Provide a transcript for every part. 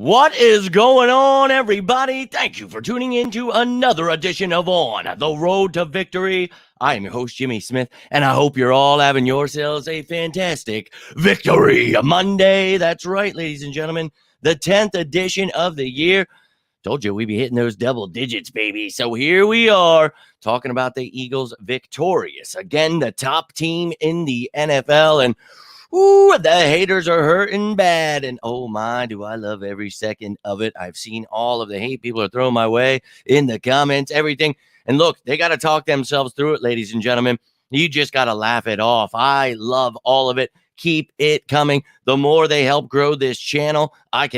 What is going on, everybody? Thank you for tuning in to another edition of On the Road to Victory. I am your host, Jimmy Smith, and I hope you're all having yourselves a fantastic Victory Monday. That's right, ladies and gentlemen, the 10th edition of the year. Told you we'd be hitting those double digits, baby. So here we are talking about the Eagles victorious. Again, the top team in the NFL, and ooh, the haters are hurting bad. And oh my, do I love every second of it. I've seen all of the hate people are throwing my way in the comments, everything. And look, they got to talk themselves through it, ladies and gentlemen. You just got to laugh it off. I love all of it. Keep it coming. The more they help grow this channel, I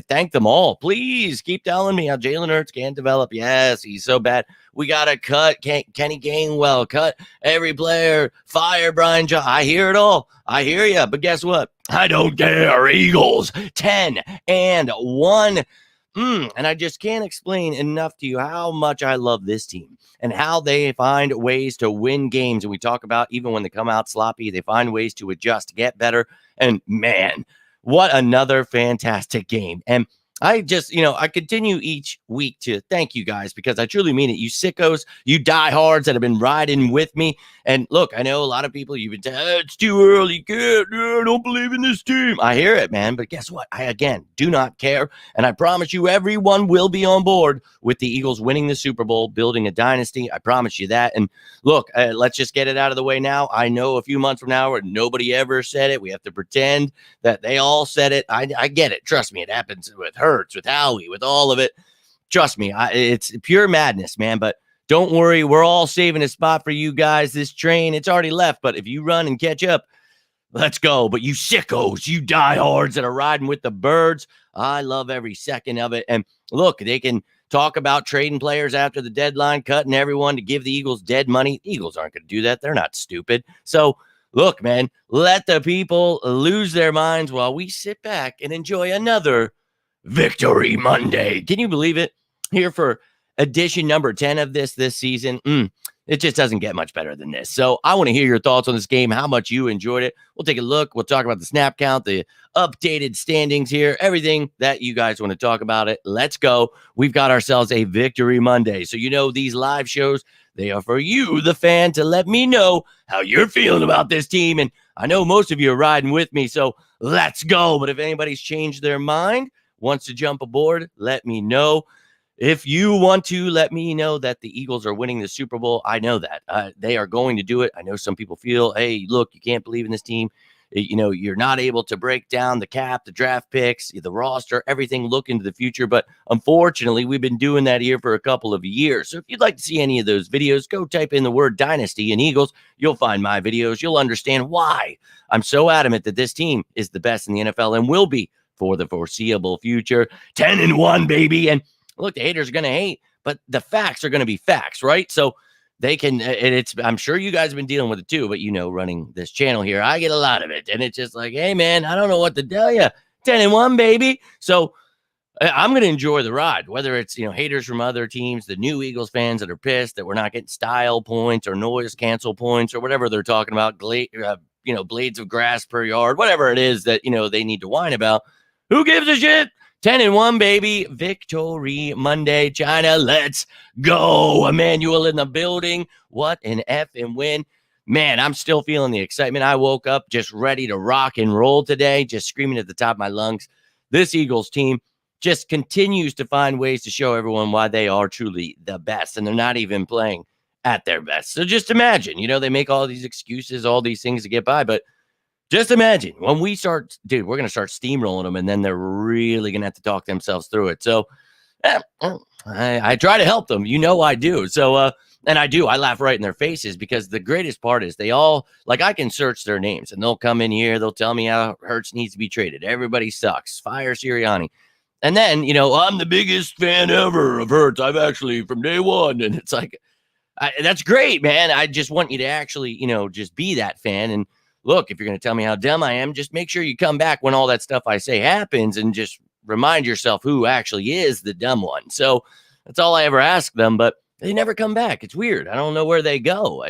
thank them all. Please keep telling me how Jalen Hurts can't develop. Yes, he's so bad. We got to cut Kenny Gainwell, cut every player, fire Brian Johnson. I hear it all. I hear you. But guess what? I don't care. Eagles 10-1. And I just can't explain enough to you how much I love this team and how they find ways to win games. And we talk about even when they come out sloppy, they find ways to adjust, to get better. And man, what another fantastic game. And I just, I continue each week to thank you guys because I truly mean it. You sickos, you diehards that have been riding with me. And look, I know a lot of people, you've been saying, it's too early, I don't believe in this team. I hear it, man. But guess what? I, again, do not care. And I promise you, everyone will be on board with the Eagles winning the Super Bowl, building a dynasty. I promise you that. And look, let's just get it out of the way now. I know a few months from now where nobody ever said it. We have to pretend that they all said it. I get it. Trust me, it happens with Hurts, with Howie, with all of it. Trust me, it's pure madness, man. But don't worry, we're all saving a spot for you guys. This train, it's already left. But if you run and catch up, let's go. But you sickos, you diehards that are riding with the birds, I love every second of it. And look, they can talk about trading players after the deadline, cutting everyone to give the Eagles dead money. The Eagles aren't going to do that. They're not stupid. So look, man, let the people lose their minds while we sit back and enjoy another Victory Monday. Can you believe it? Here for edition number 10 of this season. It just doesn't get much better than this. So I want to hear your thoughts on this game, how much you enjoyed it. We'll take a look. We'll talk about the snap count, the updated standings here, everything that you guys want to talk about it. Let's go. We've got ourselves a Victory Monday. So these live shows, they are for you, the fan, to let me know how you're feeling about this team. And I know most of you are riding with me, so let's go. But if anybody's changed their mind, wants to jump aboard, let me know. If you want to let me know that the Eagles are winning the Super Bowl, I know that. They are going to do it. I know some people feel, hey, look, you can't believe in this team. You're not able to break down the cap, the draft picks, the roster, everything, look into the future. But unfortunately, we've been doing that here for a couple of years. So if you'd like to see any of those videos, go type in the word Dynasty and Eagles. You'll find my videos. You'll understand why I'm so adamant that this team is the best in the NFL and will be for the foreseeable future. 10-1, baby. And look, the haters are going to hate, but the facts are going to be facts, right? So they can, I'm sure you guys have been dealing with it too, but running this channel here, I get a lot of it. And it's just like, hey, man, I don't know what to tell you. 10-1, baby. So I'm going to enjoy the ride, whether it's, haters from other teams, the new Eagles fans that are pissed that we're not getting style points or noise cancel points or whatever they're talking about, blades of grass per yard, whatever it is that, they need to whine about. Who gives a shit? 10-1, baby. Victory Monday, China. Let's go. Emmanuel in the building. What an effing win. Man, I'm still feeling the excitement. I woke up just ready to rock and roll today, just screaming at the top of my lungs. This Eagles team just continues to find ways to show everyone why they are truly the best, and they're not even playing at their best. So just imagine, they make all these excuses, all these things to get by, but just imagine when we start, dude, we're going to start steamrolling them, and then they're really going to have to talk themselves through it. So I try to help them. I do. So, and I do. I laugh right in their faces because the greatest part is they all, I can search their names, and they'll come in here. They'll tell me how Hurts needs to be traded. Everybody sucks. Fire Sirianni. And then, I'm the biggest fan ever of Hurts. I've actually, from day one. And it's like, that's great, man. I just want you to actually, just be that fan. And look, if you're going to tell me how dumb I am, just make sure you come back when all that stuff I say happens and just remind yourself who actually is the dumb one. So that's all I ever ask them, but they never come back. It's weird. I don't know where they go.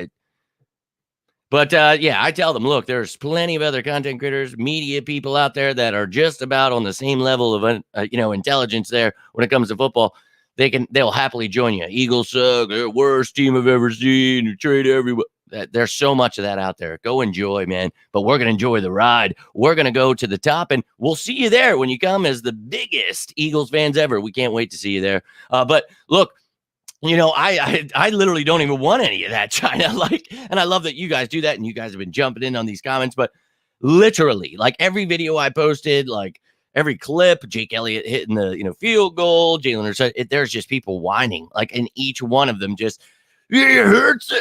But yeah, I tell them, look, there's plenty of other content creators, media people out there that are just about on the same level of intelligence there when it comes to football. They'll happily join you. Eagles suck, they're the worst team I've ever seen. You trade everyone. There's so much of that out there. Go enjoy, man. But we're gonna enjoy the ride. We're gonna go to the top, and we'll see you there when you come as the biggest Eagles fans ever. We can't wait to see you there. But look, I literally don't even want any of that, China. And I love that you guys do that, and you guys have been jumping in on these comments. But literally, like every video I posted, like every clip, Jake Elliott hitting the field goal, Jalen Hurts, there's just people whining, like, and each one of them just it hurts.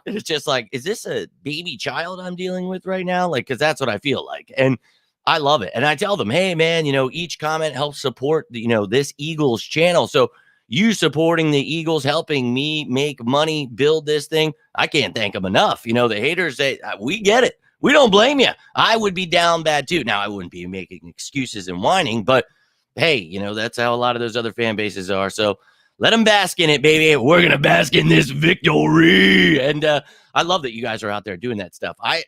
It's just like, is this a baby child I'm dealing with right now? Like, because that's what I feel like, and I love it. And I tell them, hey, man, each comment helps support this Eagles channel. So you supporting the Eagles, helping me make money, build this thing. I can't thank them enough. The haters say, we get it. We don't blame you. I would be down bad too. Now, I wouldn't be making excuses and whining, but hey, that's how a lot of those other fan bases are. So let them bask in it, baby. We're going to bask in this victory. And I love that you guys are out there doing that stuff. I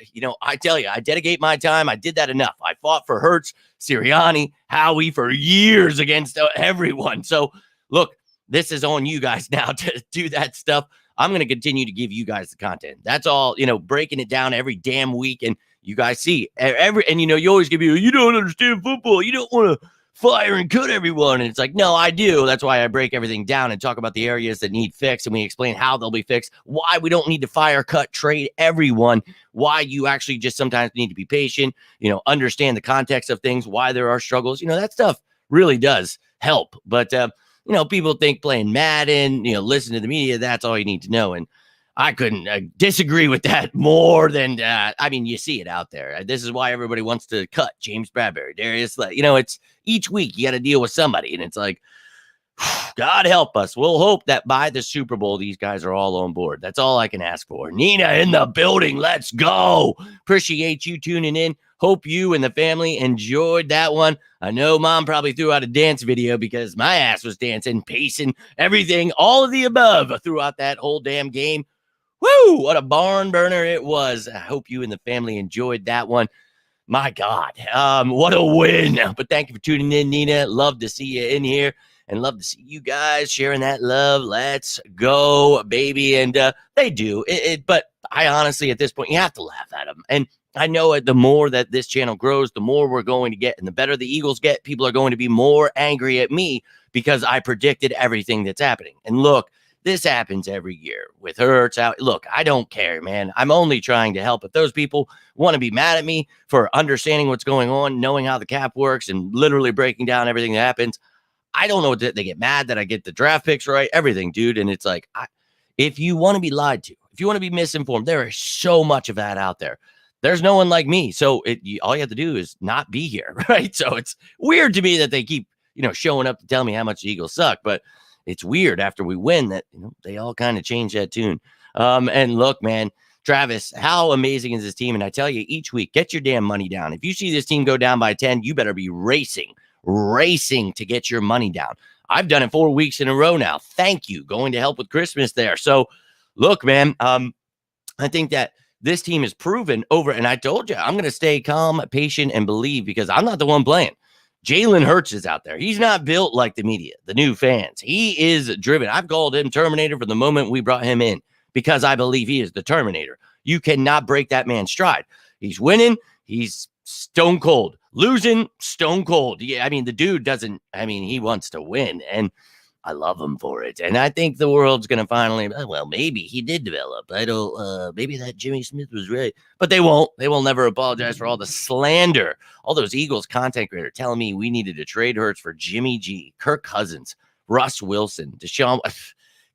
tell you, I dedicate my time. I did that enough. I fought for Hurts, Sirianni, Howie for years against everyone. So look, this is on you guys now to do that stuff. I'm going to continue to give you guys the content. That's all, breaking it down every damn week. And you guys see you always give you don't understand football. You don't want to fire and cut everyone. And it's like, no, I do. That's why I break everything down and talk about the areas that need fixed. And we explain how they'll be fixed, why we don't need to fire, cut, trade everyone, why you actually just sometimes need to be patient, understand the context of things, why there are struggles. That stuff really does help. But, people think playing Madden, listen to the media, that's all you need to know. And I couldn't disagree with that more than, you see it out there. This is why everybody wants to cut James Bradbury, Darius. It's each week you got to deal with somebody. And it's like, God help us. We'll hope that by the Super Bowl, these guys are all on board. That's all I can ask for. Nina in the building. Let's go. Appreciate you tuning in. Hope you and the family enjoyed that one. I know Mom probably threw out a dance video because my ass was dancing, pacing, everything, all of the above throughout that whole damn game. Woo! What a barn burner it was. I hope you and the family enjoyed that one. My God, what a win. But thank you for tuning in, Nina. Love to see you in here. And love to see you guys sharing that love. Let's go, baby. And they do. But I honestly, at this point, you have to laugh at them. And I know the more that this channel grows, the more we're going to get. And the better the Eagles get, people are going to be more angry at me because I predicted everything that's happening. And look, this happens every year with Hurts out. Look, I don't care, man. I'm only trying to help. If those people want to be mad at me for understanding what's going on, knowing how the cap works, and literally breaking down everything that happens, I don't know that they get mad that I get the draft picks right, everything, dude. And it's like, if you want to be lied to, if you want to be misinformed, there is so much of that out there. There's no one like me. So all you have to do is not be here, right? So it's weird to me that they keep, showing up to tell me how much the Eagles suck. But it's weird after we win that, they all kind of change that tune. And look, man, Travis, how amazing is this team? And I tell you, each week, get your damn money down. If you see this team go down by 10, you better be racing to get your money down. I've done it 4 weeks in a row now. Thank you. Going to help with Christmas there. So look, man, I think that this team is proven over. And I told you, I'm going to stay calm, patient, and believe because I'm not the one playing. Jalen Hurts is out there. He's not built like the media, the new fans. He is driven. I've called him Terminator from the moment we brought him in because I believe he is the Terminator. You cannot break that man's stride. He's winning. He's stone cold. Losing, stone cold. Yeah, the dude doesn't, he wants to win, and I love him for it. And I think the world's going to finally, well, maybe he did develop. Maybe that Jimmy Smith was right, but they won't. They will never apologize for all the slander. All those Eagles content creators telling me we needed to trade Hurts for Jimmy G, Kirk Cousins, Russ Wilson, Deshaun.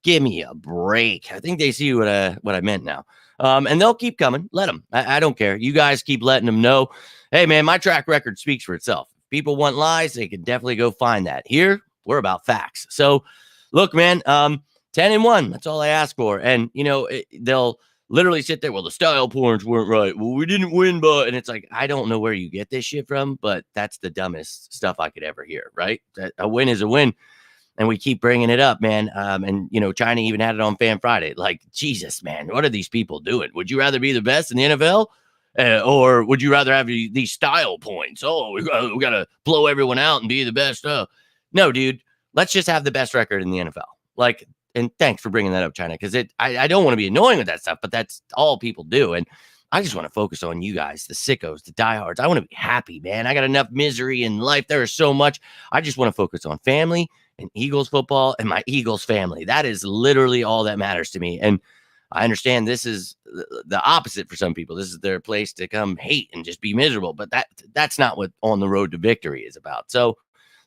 Give me a break. I think they see what I meant now. And they'll keep coming. Let them. I don't care. You guys keep letting them know. Hey, man, my track record speaks for itself. If people want lies, they can definitely go find that. Here, we're about facts. So, look, man, 10-1. That's all I ask for. And, they'll literally sit there. Well, the style points weren't right. Well, we didn't win, but, and it's like, I don't know where you get this shit from, but that's the dumbest stuff I could ever hear, right? A win is a win. and we keep bringing it up, man. And China even had it on Fan Friday. Like, Jesus, man, what are these people doing? Would you rather be the best in the NFL? Or would you rather have these style points? Oh, we got to blow everyone out and be the best. No, dude, let's just have the best record in the NFL. Like, and thanks for bringing that up, China, because I don't want to be annoying with that stuff, but that's all people do. And I just want to focus on you guys, the sickos, the diehards. I want to be happy, man. I got enough misery in life. There is so much. I just want to focus on family and Eagles football and my Eagles family. That is literally all that matters to me. And I understand this is the opposite for some people. This is their place to come hate and just be miserable. But that's not what On the Road to Victory is about. So,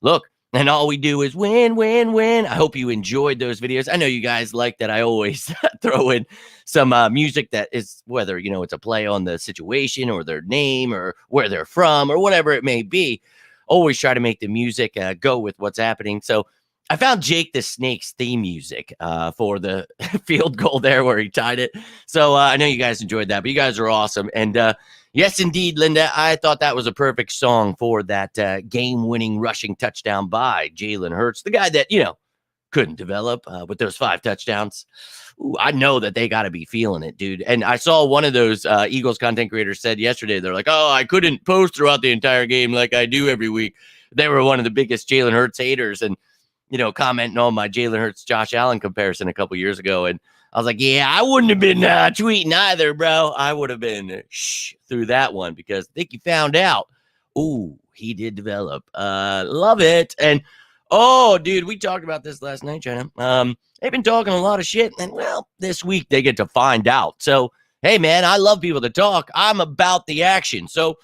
look, and all we do is win, win, win. I hope you enjoyed those videos. I know you guys like that I always throw in some music that is, whether, it's a play on the situation or their name or where they're from or whatever it may be. Always try to make the music go with what's happening. So I found Jake the Snake's theme music for the field goal there where he tied it. So I know you guys enjoyed that, but you guys are awesome. And yes, indeed, Linda, I thought that was a perfect song for that game-winning rushing touchdown by Jalen Hurts, the guy that, couldn't develop with those 5 touchdowns. Ooh, I know that they got to be feeling it, dude. And I saw one of those Eagles content creators said yesterday, they're like, oh, I couldn't post throughout the entire game like I do every week. They were one of the biggest Jalen Hurts haters. And commenting on my Jalen Hurts, Josh Allen comparison a couple years ago. And I was like, yeah, I wouldn't have been tweeting either, bro. I would have been through that one because I think you found out. Ooh, he did develop. Love it. And, oh, dude, we talked about this last night, China. They've been talking a lot of shit. And, well, this week they get to find out. So, hey, man, I love people to talk. I'm about the action. So,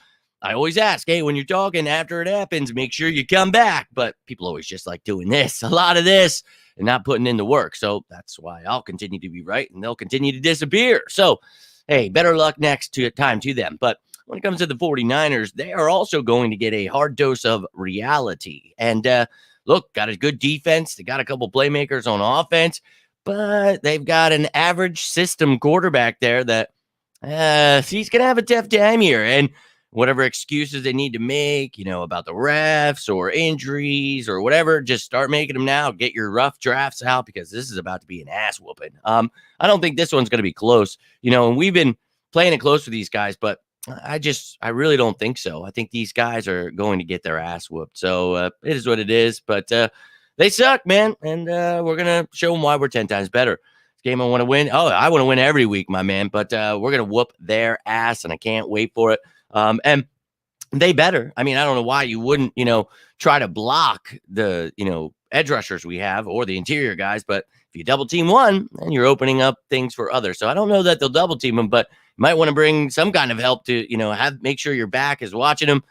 I always ask, hey, when you're talking after it happens, make sure you come back. But people always just like doing this, a lot of this, and not putting in the work. So that's why I'll continue to be right, and they'll continue to disappear. So, hey, better luck next time to them. But when it comes to the 49ers, they are also going to get a hard dose of reality. And look, got a good defense. They got a couple playmakers on offense, but they've got an average system quarterback there that he's going to have a tough time here. And whatever excuses they need to make, about the refs or injuries or whatever, just start making them now. Get your rough drafts out because this is about to be an ass whooping. I don't think this one's going to be close, and we've been playing it close with these guys, but I really don't think so. I think these guys are going to get their ass whooped. So it is what it is, but they suck, man. And we're going to show them why we're 10 times better. This game I want to win. Oh, I want to win every week, my man, but we're going to whoop their ass and I can't wait for it. And they better. I mean, I don't know why you wouldn't, try to block the, edge rushers we have or the interior guys. But if you double team one, then you're opening up things for others. So I don't know that they'll double team them, but you might want to bring some kind of help to, make sure your back is watching them.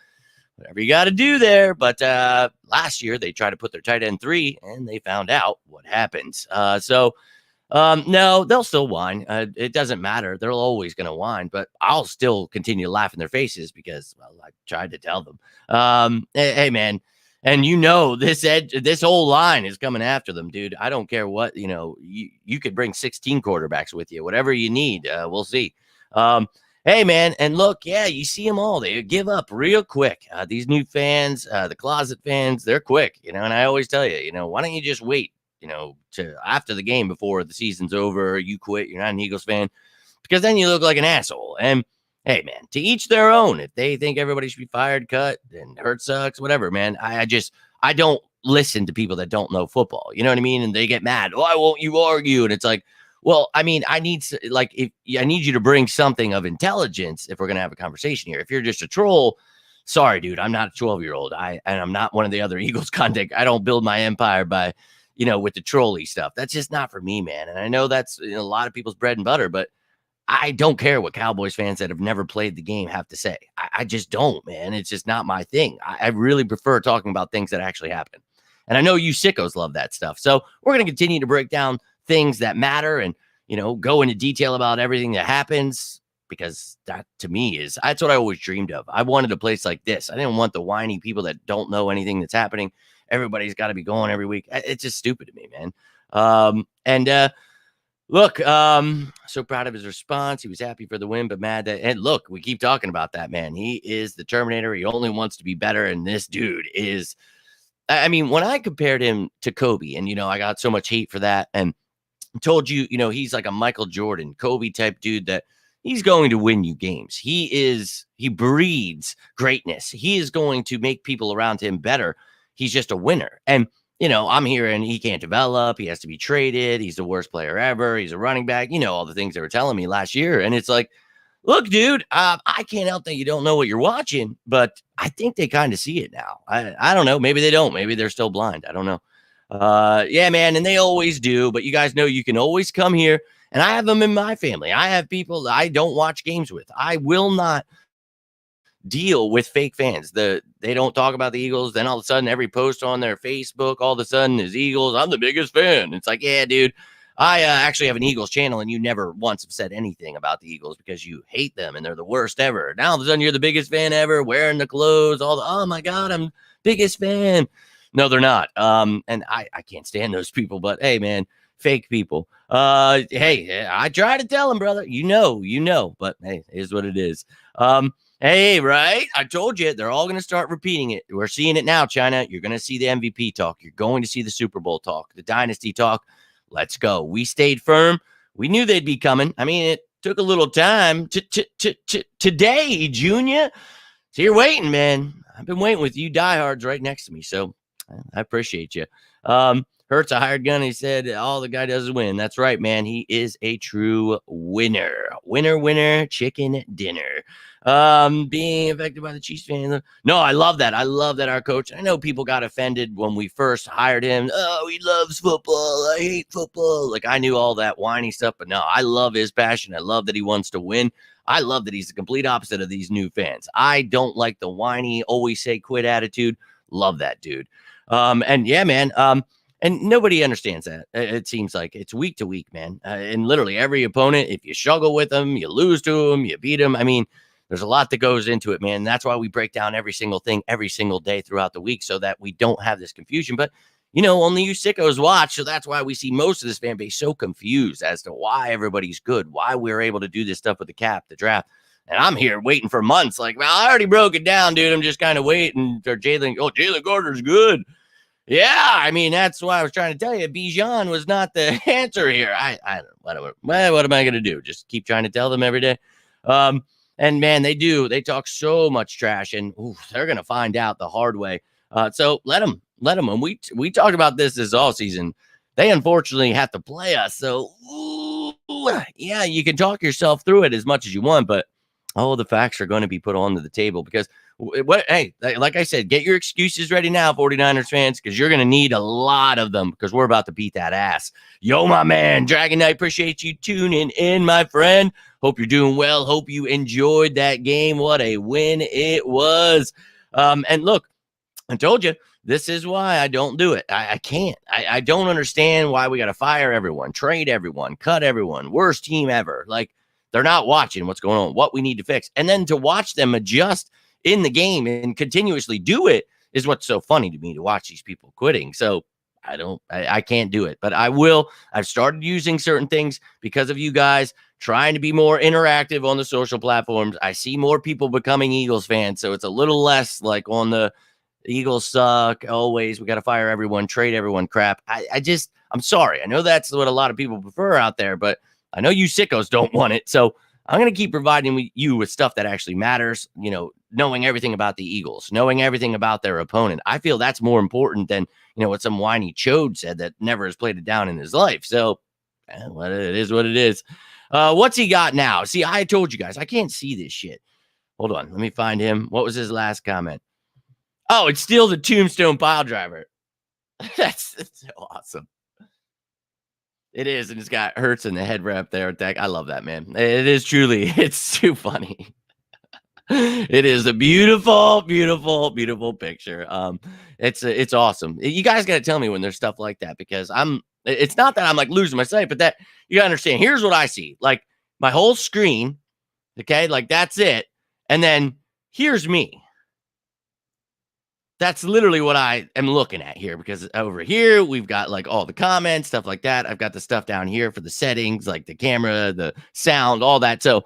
Whatever you got to do there. But last year they tried to put their tight end 3 and they found out what happens. No, they'll still whine. It doesn't matter. They're always going to whine, but I'll still continue to laugh in their faces because, well, I tried to tell them. Hey, man, and this whole line is coming after them, dude. I don't care what, you could bring 16 quarterbacks with you, whatever you need. We'll see. Hey, man, and look, yeah, you see them all. They give up real quick. These new fans, the closet fans, they're quick, and I always tell you, why don't you just wait? To after the game before the season's over, you quit, you're not an Eagles fan, because then you look like an asshole. And hey, man, to each their own. If they think everybody should be fired, cut, and Hurt sucks, whatever, man. I don't listen to people that don't know football. You know what I mean? And they get mad. Why won't you argue? And it's like, well, I mean, I need you to bring something of intelligence if we're gonna have a conversation here. If you're just a troll, sorry, dude, I'm not a 12-year-old. And I'm not one of the other Eagles content. I don't build my empire by with the trolley stuff. That's just not for me, man. And I know that's a lot of people's bread and butter, but I don't care what Cowboys fans that have never played the game have to say. I just don't, man. It's just not my thing. I really prefer talking about things that actually happen. And I know you sickos love that stuff. So we're going to continue to break down things that matter and, go into detail about everything that happens, because that to me that's what I always dreamed of. I wanted a place like this. I didn't want the whiny people that don't know anything that's happening. Everybody's got to be going every week. It's just stupid to me, man. Look, so proud of his response. He was happy for the win, but mad that, and look, we keep talking about that, man. He is the Terminator. He only wants to be better. And this dude is I mean, when I compared him to Kobe, and I got so much hate for that, and told you, he's like a Michael Jordan, Kobe type dude that he's going to win you games. He breeds greatness. He is going to make people around him better. He's just a winner. And, I'm hearing he can't develop. He has to be traded. He's the worst player ever. He's a running back. All the things they were telling me last year. And it's like, look, dude, I can't help that you don't know what you're watching, but I think they kind of see it now. I don't know. Maybe they don't. Maybe they're still blind. I don't know. Yeah, man, and they always do, but you guys know you can always come here, and I have them in my family. I have people that I don't watch games with. I will not deal with fake fans. They don't talk about the Eagles, then all of a sudden every post on their Facebook all of a sudden is Eagles. I'm the biggest fan. It's like, yeah, dude. I actually have an Eagles channel, and you never once have said anything about the Eagles because you hate them and they're the worst ever. Now all of a sudden you're the biggest fan ever, wearing the clothes, oh my God, I'm biggest fan. No, they're not. And I can't stand those people, but hey, man, fake people. Hey, I try to tell them, brother, but hey, it is what it is. Hey, right? I told you they're all going to start repeating it. We're seeing it now, China. You're going to see the MVP talk. You're going to see the Super Bowl talk, the dynasty talk. Let's go. We stayed firm. We knew they'd be coming. I mean, it took a little time today, Junior. So you're waiting, man. I've been waiting with you diehards right next to me. So I appreciate you. Hurts a hired gun. He said, all the guy does is win. That's right, man. He is a true winner. Winner, chicken dinner. Being affected by the Chiefs fan. No, I love that. I love that our coach. I know people got offended when we first hired him. Oh, he loves football. I hate football. Like, I knew all that whiny stuff, but no, I love his passion. I love that he wants to win. I love that he's the complete opposite of these new fans. I don't like the whiny, always say quit attitude. Love that dude. And yeah, man. And nobody understands that. It seems like it's week to week, man. And literally every opponent, if you struggle with them, you lose to them, you beat them. I mean, there's a lot that goes into it, man. That's why we break down every single thing every single day throughout the week so that we don't have this confusion. But, only you sickos watch. So that's why we see most of this fan base so confused as to why everybody's good, why we're able to do this stuff with the cap, the draft. And I'm here waiting for months. Like, well, I already broke it down, dude. I'm just kind of waiting for Jalen. Oh, Jalen Carter's good. Yeah, I mean, that's why I was trying to tell you. Bijan was not the answer here. I don't know. What am I going to do? Just keep trying to tell them every day? And, man, they talk so much trash, and they're going to find out the hard way. So let them. And we talked about this all season. They unfortunately have to play us. So, yeah, you can talk yourself through it as much as you want, but all the facts are going to be put onto the table because hey, like I said, get your excuses ready now, 49ers fans, because you're going to need a lot of them because we're about to beat that ass. Yo, my man, Dragon Knight, appreciate you tuning in, my friend. Hope you're doing well. Hope you enjoyed that game. What a win it was. And look, I told you, this is why I don't do it. I can't. I don't understand why we got to fire everyone, trade everyone, cut everyone, worst team ever. Like, they're not watching what's going on, what we need to fix. And then to watch them adjust in the game and continuously do it is what's so funny to me, to watch these people quitting. So I can't do it, but I will. I've started using certain things because of you guys, trying to be more interactive on the social platforms. I see more people becoming Eagles fans. So it's a little less like on the Eagles suck always. We got to fire everyone, trade everyone crap. I'm sorry. I know that's what a lot of people prefer out there, but I know you sickos don't want it. So I'm going to keep providing you with stuff that actually matters, knowing everything about the Eagles, knowing everything about their opponent. I feel that's more important than, what some whiny chode said that never has played it down in his life. So well, it is what it is. What's he got now? See, I told you guys, I can't see this shit. Hold on. Let me find him. What was his last comment? Oh, it's still the Tombstone pile driver. That's so awesome. It is, and it's got Hurts in the head wrap there. I love that, man. It is truly, it's too funny. It is a beautiful, beautiful, beautiful picture. It's awesome. You guys got to tell me when there's stuff like that because it's not that I'm like losing my sight, but that you gotta understand. Here's what I see: like my whole screen, okay, like that's it, and then here's me. That's literally what I am looking at here because over here, we've got like all the comments, stuff like that. I've got the stuff down here for the settings, like the camera, the sound, all that. So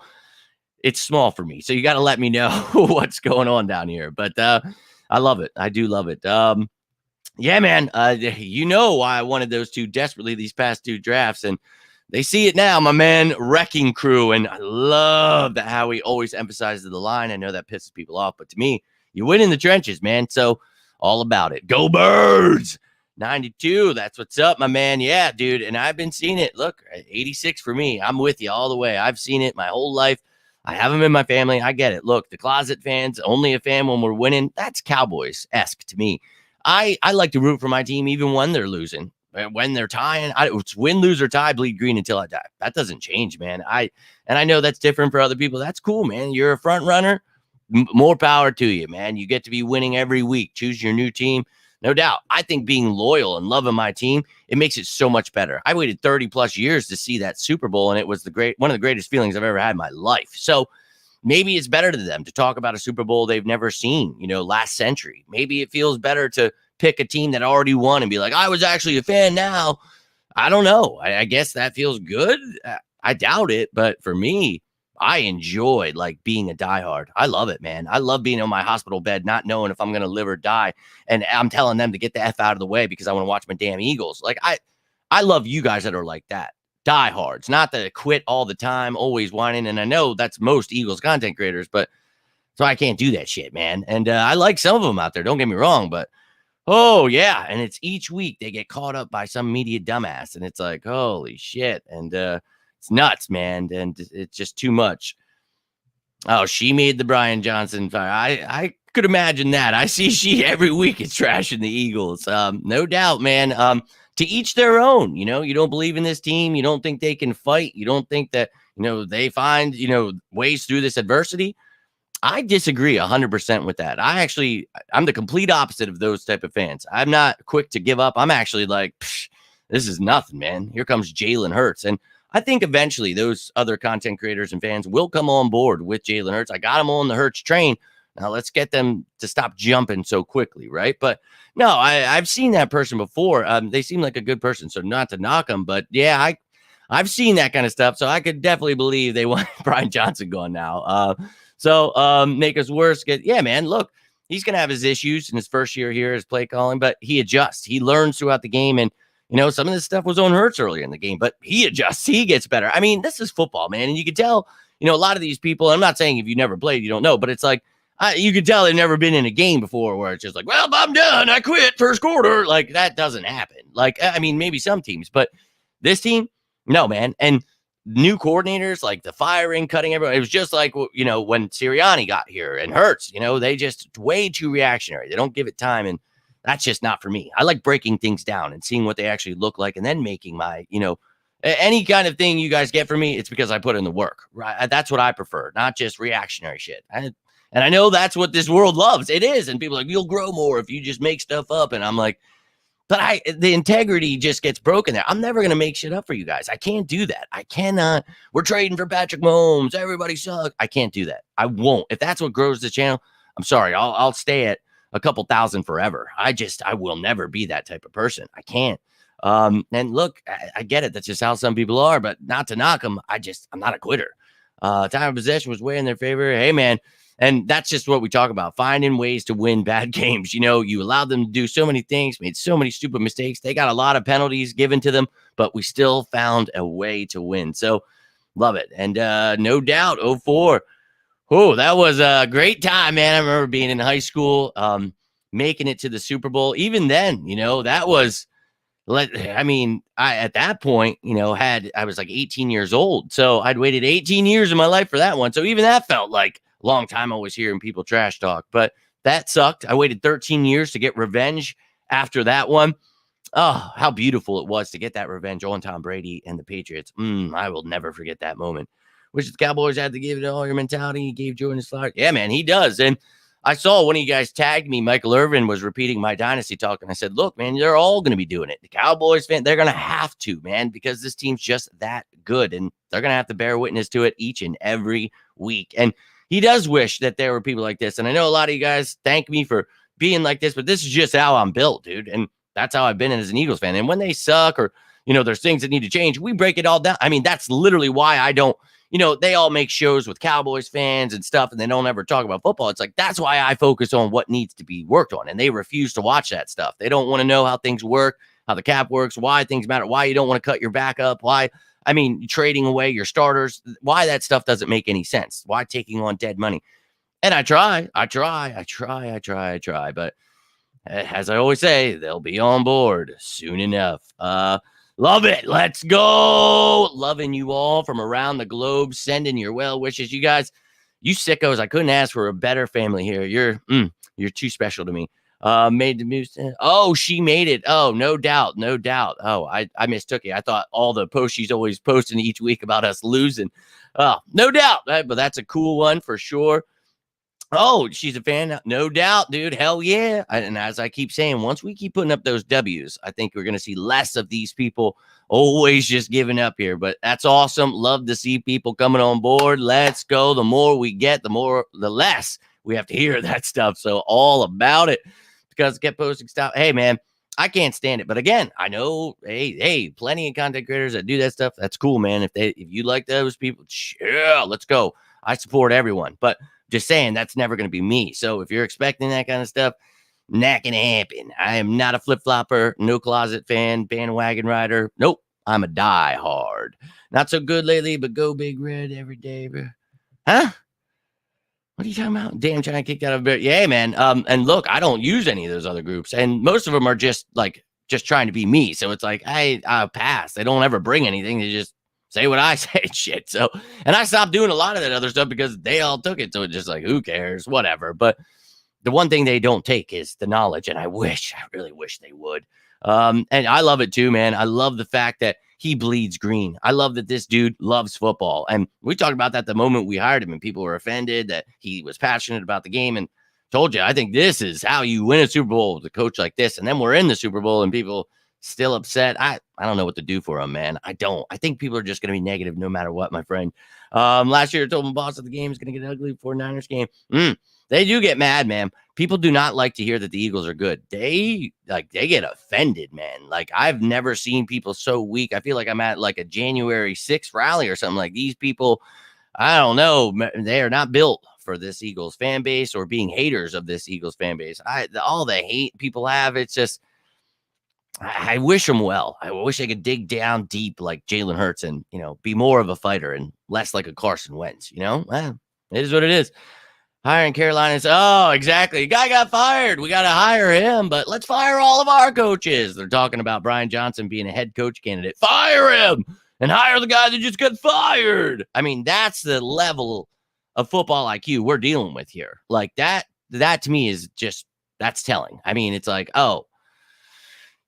it's small for me. So you got to let me know what's going on down here. But I love it. I do love it. Yeah, man. You know why I wanted those two desperately these past two drafts, and they see it now, my man. Wrecking Crew, and I love that how he always emphasizes the line. I know that pisses people off, but to me, you win in the trenches, man. So all about it. Go Birds! 92. That's what's up, my man. Yeah, dude. And I've been seeing it. Look, 86 for me. I'm with you all the way. I've seen it my whole life. I have them in my family. I get it. Look, the closet fans, only a fan when we're winning. That's Cowboys-esque to me. I like to root for my team even when they're losing. When they're tying, it's win, lose, or tie, bleed green until I die. That doesn't change, man. And I know that's different for other people. That's cool, man. You're a front runner. More power to you, man. You get to be winning every week. Choose your new team. No doubt. I think being loyal and loving my team, it makes it so much better. I waited 30 plus years to see that Super Bowl, and it was one of the greatest feelings I've ever had in my life. So maybe it's better to them to talk about a Super Bowl they've never seen, last century. Maybe it feels better to pick a team that already won and be like, I was actually a fan now. I don't know. I guess that feels good. I doubt it. But for me, I enjoyed like being a diehard. I love it, man. I love being on my hospital bed, not knowing if I'm going to live or die. And I'm telling them to get the F out of the way because I want to watch my damn Eagles. Like I love you guys that are like that. Diehards, not that quit all the time, always whining. And I know that's most Eagles content creators, but so I can't do that shit, man. And I like some of them out there. Don't get me wrong, but oh, yeah. And it's each week they get caught up by some media dumbass. And it's like, holy shit. And it's nuts, man. And it's just too much. Oh, she made the Brian Johnson fire. I could imagine that. I see she every week is trashing the Eagles. No doubt, man. To each their own. You don't believe in this team. You don't think they can fight. You don't think that, they find, ways through this adversity. I disagree 100% with that. I'm the complete opposite of those type of fans. I'm not quick to give up. I'm actually like, this is nothing, man. Here comes Jalen Hurts. And I think eventually those other content creators and fans will come on board with Jalen Hurts. I got them on the Hurts train. Now let's get them to stop jumping so quickly, right? But no, I've seen that person before. They seem like a good person, so not to knock them, but yeah, I've seen that kind of stuff, so I could definitely believe they want Brian Johnson gone now. So make us worse. Yeah, man, look, he's going to have his issues in his first year here as play calling, but he adjusts. He learns throughout the game. And, some of this stuff was on Hurts earlier in the game, but he adjusts. He gets better. I mean, this is football, man. And you can tell, a lot of these people, I'm not saying if you never played, you don't know, but it's like, you can tell they've never been in a game before where it's just like, well, I'm done. I quit first quarter. Like that doesn't happen. Like, I mean, maybe some teams, but this team, no, man. And new coordinators, like the firing, cutting everyone. It was just like, when Sirianni got here and Hurts, they just way too reactionary. They don't give it time. And that's just not for me. I like breaking things down and seeing what they actually look like and then making my, any kind of thing you guys get from me. It's because I put in the work, right? That's what I prefer, not just reactionary shit. And I know that's what this world loves. It is. And people are like, you'll grow more if you just make stuff up. And I'm like, but the integrity just gets broken there. I'm never going to make shit up for you guys. I can't do that. I cannot. We're trading for Patrick Mahomes. Everybody sucks. I can't do that. I won't. If that's what grows the channel, I'm sorry. I'll stay at a couple thousand forever. I will never be that type of person. I can't. And look, I get it. That's just how some people are, but not to knock them. I'm not a quitter. Time of possession was way in their favor. Hey, man. And that's just what we talk about, finding ways to win bad games. You allowed them to do so many things, made so many stupid mistakes. They got a lot of penalties given to them, but we still found a way to win. So love it. And no doubt, 04. Oh, that was a great time, man. I remember being in high school, making it to the Super Bowl. Even then, that was, at that point, I was like 18 years old. So I'd waited 18 years of my life for that one. So even that felt like a long time. Always hearing people trash talk, but that sucked. I waited 13 years to get revenge after that one. Oh, how beautiful it was to get that revenge on Tom Brady and the Patriots. I will never forget that moment. Wish the Cowboys had to give it all your mentality. He gave Jordan his flowers. Yeah, man, he does. And I saw one of you guys tagged me. Michael Irvin was repeating my dynasty talk. And I said, look, man, they're all going to be doing it. The Cowboys fan, they're going to have to, man, because this team's just that good. And they're going to have to bear witness to it each and every week. And he does wish that there were people like this. And I know a lot of you guys thank me for being like this, but this is just how I'm built, dude. And that's how I've been as an Eagles fan. And when they suck or, there's things that need to change, we break it all down. I mean, that's literally why I don't they all make shows with Cowboys fans and stuff, and they don't ever talk about football. It's like, that's why I focus on what needs to be worked on. And they refuse to watch that stuff. They don't want to know how things work, how the cap works, why things matter, why you don't want to cut your backup, why, trading away your starters, why that stuff doesn't make any sense. Why taking on dead money? And I try. But as I always say, they'll be on board soon enough. Love it. Let's go. Loving you all from around the globe, sending your well wishes. You guys, you sickos, I couldn't ask for a better family here. You're too special to me. Made the news. Oh, she made it. Oh, no doubt. Oh, I mistook it. I thought all the posts she's always posting each week about us losing. Oh, no doubt. But that's a cool one for sure. Oh, she's a fan. No doubt, dude. Hell yeah. And as I keep saying, once we keep putting up those W's, I think we're going to see less of these people always just giving up here. But that's awesome. Love to see people coming on board. Let's go. The more we get, the less we have to hear that stuff. So all about it, because get posting stuff. Hey, man, I can't stand it. But again, I know, hey, plenty of content creators that do that stuff. That's cool, man. If you like those people, yeah, let's go. I support everyone. But just saying, that's never going to be me. So if you're expecting that kind of stuff, not going to happen. I am not a flip-flopper, no closet fan, bandwagon rider. Nope, I'm a die-hard. Not so good lately, but go Big Red every day. Huh? What are you talking about? Damn, trying to kick out of it. Yeah, man. And look, I don't use any of those other groups. And most of them are just trying to be me. So it's like, I pass. They don't ever bring anything. They just say what I say, shit. So, and I stopped doing a lot of that other stuff because they all took it. So it's just like, who cares? Whatever. But the one thing they don't take is the knowledge. And I really wish they would. And I love it too, man. I love the fact that he bleeds green. I love that this dude loves football. And we talked about that the moment we hired him, and people were offended that he was passionate about the game. And told you, I think this is how you win a Super Bowl with a coach like this. And then we're in the Super Bowl and people still upset. I don't know what to do for him, man. I don't. I think people are just going to be negative no matter what, my friend. Last year I told my boss that the game is going to get ugly before Niners game. They do get mad, man. People do not like to hear that the Eagles are good. They get offended, man. Like, I've never seen people so weak. I feel like I'm at like a January 6th rally or something. Like, these people, I don't know, they are not built for this Eagles fan base or being haters of this Eagles fan base. All the hate people have, it's just, I wish them well. I wish they could dig down deep like Jalen Hurts and, be more of a fighter and less like a Carson Wentz, Well, it is what it is. Hiring Carolina is, oh, exactly. The guy got fired. We got to hire him, but let's fire all of our coaches. They're talking about Brian Johnson being a head coach candidate. Fire him and hire the guy that just got fired. I mean, that's the level of football IQ we're dealing with here. Like that to me is just, that's telling. I mean, it's like, oh,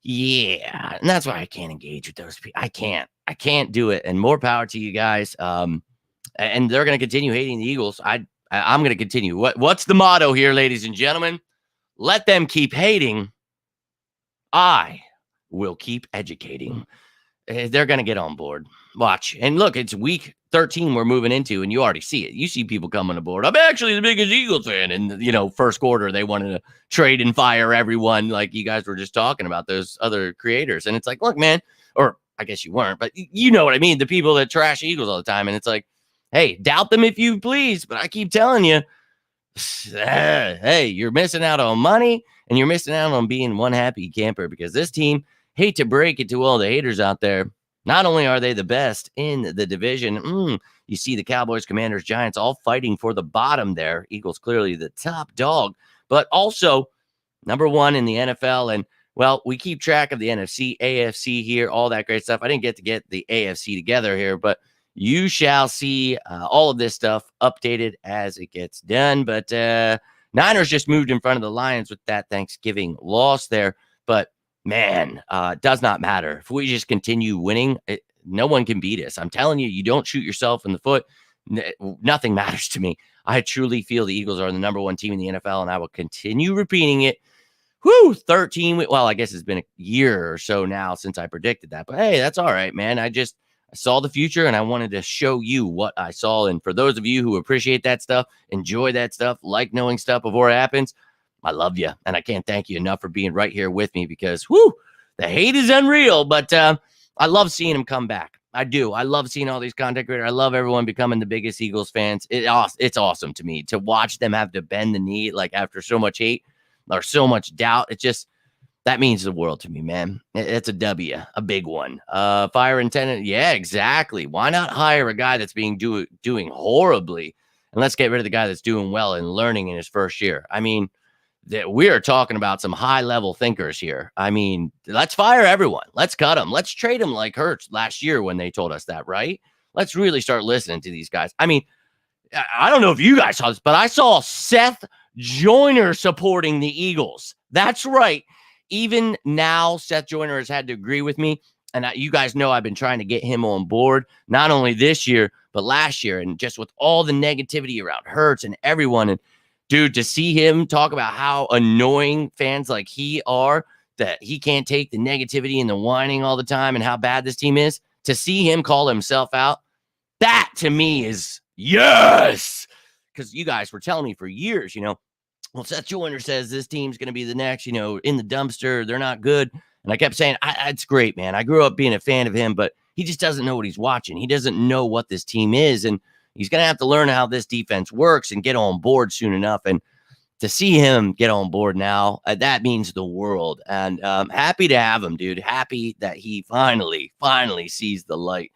yeah. And that's why I can't engage with those people. I can't do it. And more power to you guys. And they're going to continue hating the Eagles. I'm going to continue. What's the motto here, ladies and gentlemen? Let them keep hating. I will keep educating. They're going to get on board. Watch. And look, it's week 13 we're moving into, and you already see it. You see people coming aboard. I'm actually the biggest Eagles fan. And, first quarter, they wanted to trade and fire everyone like you guys were just talking about, those other creators. And it's like, look, man, or I guess you weren't, but you know what I mean? The people that trash Eagles all the time. And it's like, hey, doubt them if you please. But I keep telling you, hey, you're missing out on money and you're missing out on being one happy camper, because this team, hate to break it to all the haters out there, not only are they the best in the division, you see the Cowboys, Commanders, Giants all fighting for the bottom there. Eagles clearly the top dog, but also number one in the NFL. And, well, we keep track of the NFC, AFC here, all that great stuff. I didn't get to get the AFC together here, but you shall see all of this stuff updated as it gets done. But Niners just moved in front of the Lions with that Thanksgiving loss there. But man, it does not matter. If we just continue winning, no one can beat us. I'm telling you, you don't shoot yourself in the foot. Nothing matters to me. I truly feel the Eagles are the number one team in the NFL, and I will continue repeating it. 13. Well, I guess it's been a year or so now since I predicted that. But hey, that's all right, man. I saw the future, and I wanted to show you what I saw. And for those of you who appreciate that stuff, enjoy that stuff, like knowing stuff before it happens, I love you. And I can't thank you enough for being right here with me, because, the hate is unreal. But I love seeing him come back. I do. I love seeing all these content creators. I love everyone becoming the biggest Eagles fans. It's awesome to me to watch them have to bend the knee like after so much hate or so much doubt. It just that means the world to me, man. It's a W, a big one. Fire intendant, yeah, exactly. Why not hire a guy that's doing horribly, and let's get rid of the guy that's doing well and learning in his first year? I mean, we are talking about some high level thinkers here. I mean, let's fire everyone. Let's cut them. Let's trade them like Hurts last year when they told us that, right? Let's really start listening to these guys. I mean, I don't know if you guys saw this, but I saw Seth Joyner supporting the Eagles. That's right. Even now, Seth Joyner has had to agree with me. And you guys know I've been trying to get him on board, not only this year, but last year. And just with all the negativity around Hurts and everyone. And dude, to see him talk about how annoying fans like he are, that he can't take the negativity and the whining all the time and how bad this team is, to see him call himself out, that to me is yes. Because you guys were telling me for years, well, Seth Joyner says this team's going to be the next, in the dumpster. They're not good. And I kept saying, it's great, man. I grew up being a fan of him, but he just doesn't know what he's watching. He doesn't know what this team is. And he's going to have to learn how this defense works and get on board soon enough. And to see him get on board now, that means the world. And happy to have him, dude. Happy that he finally sees the light.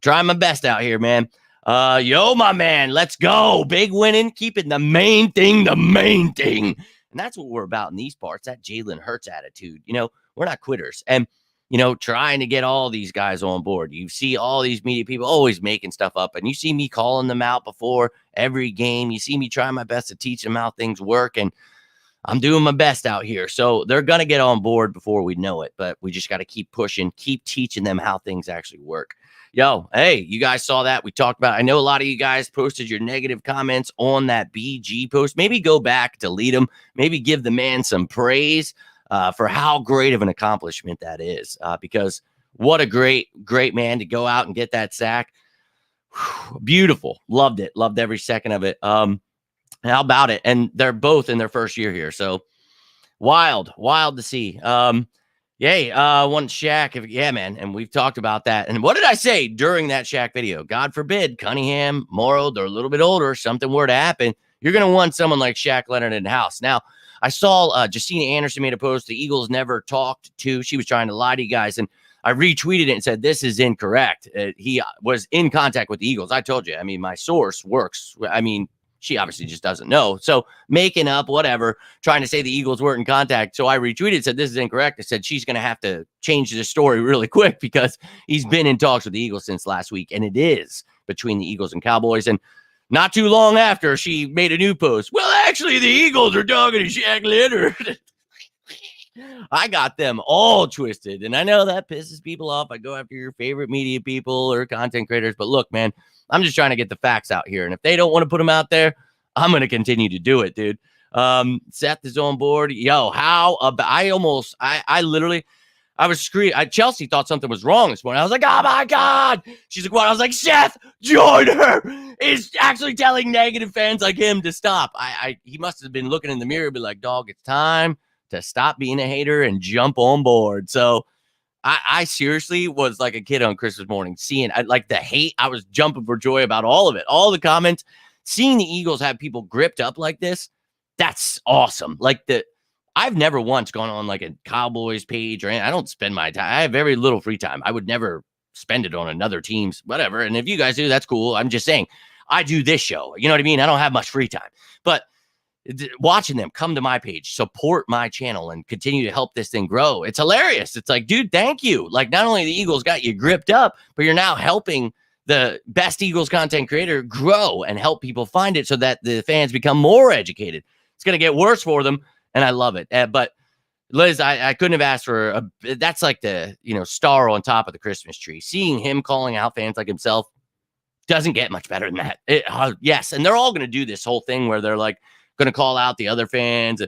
Trying my best out here, man. Yo, my man, let's go. Big winning, keeping the main thing. And that's what we're about in these parts, that Jalen Hurts attitude. We're not quitters. And, trying to get all these guys on board. You see all these media people always making stuff up, and you see me calling them out before every game. You see me trying my best to teach them how things work, and I'm doing my best out here. So they're going to get on board before we know it, but we just got to keep pushing, keep teaching them how things actually work. Yo, hey, you guys saw that. We talked about, I know a lot of you guys posted your negative comments on that BG post. Maybe go back, delete them, maybe give the man some praise for how great of an accomplishment that is. Because what a great man to go out and get that sack. Beautiful. Loved it. Loved every second of it. How about it? And they're both in their first year here. So wild to see. Yay, one Shaq. Yeah, man. And we've talked about that. And what did I say during that Shaq video? God forbid Cunningham, Morrow, they're a little bit older. Something were to happen. You're going to want someone like Shaq Leonard in the house. Now, I saw Justina Anderson made a post. The Eagles never talked to. She was trying to lie to you guys. And I retweeted it and said, this is incorrect. He was in contact with the Eagles. I told you. I mean, my source works. I mean, she obviously just doesn't know. So making up, whatever, trying to say the Eagles weren't in contact. So I retweeted, said, this is incorrect. I said, she's going to have to change the story really quick because he's been in talks with the Eagles since last week. And it is between the Eagles and Cowboys. And not too long after, she made a new post. Well, actually, the Eagles are talking to Shaq Leonard. I got them all twisted. And I know that pisses people off. I go after your favorite media people or content creators. But look, man, I'm just trying to get the facts out here. And if they don't want to put them out there, I'm going to continue to do it, dude. Seth is on board. Yo, how about I literally, I was screaming. Chelsea thought something was wrong this morning. I was like, oh my God. She's like, what? I was like, Seth Joyner is actually telling negative fans like him to stop. He must have been looking in the mirror and be like, dog, it's time to stop being a hater and jump on board. So I seriously was like a kid on Christmas morning, seeing like the hate. I was jumping for joy about all of it, all the comments, seeing the Eagles have people gripped up like this. That's awesome. Like I've never once gone on like a Cowboys page or anything. I don't spend my time. I have very little free time. I would never spend it on another team's whatever. And if you guys do, that's cool. I'm just saying I do this show. You know what I mean? I don't have much free time, but watching them come to my page, support my channel, and continue to help this thing grow. It's hilarious. It's like, dude, thank you. Like, not only the Eagles got you gripped up, but you're now helping the best Eagles content creator grow and help people find it so that the fans become more educated. It's going to get worse for them, and I love it. But Liz, I couldn't have asked for that's like the, star on top of the Christmas tree. Seeing him calling out fans like himself doesn't get much better than that. Yes, and they're all going to do this whole thing where they're like, going to call out the other fans.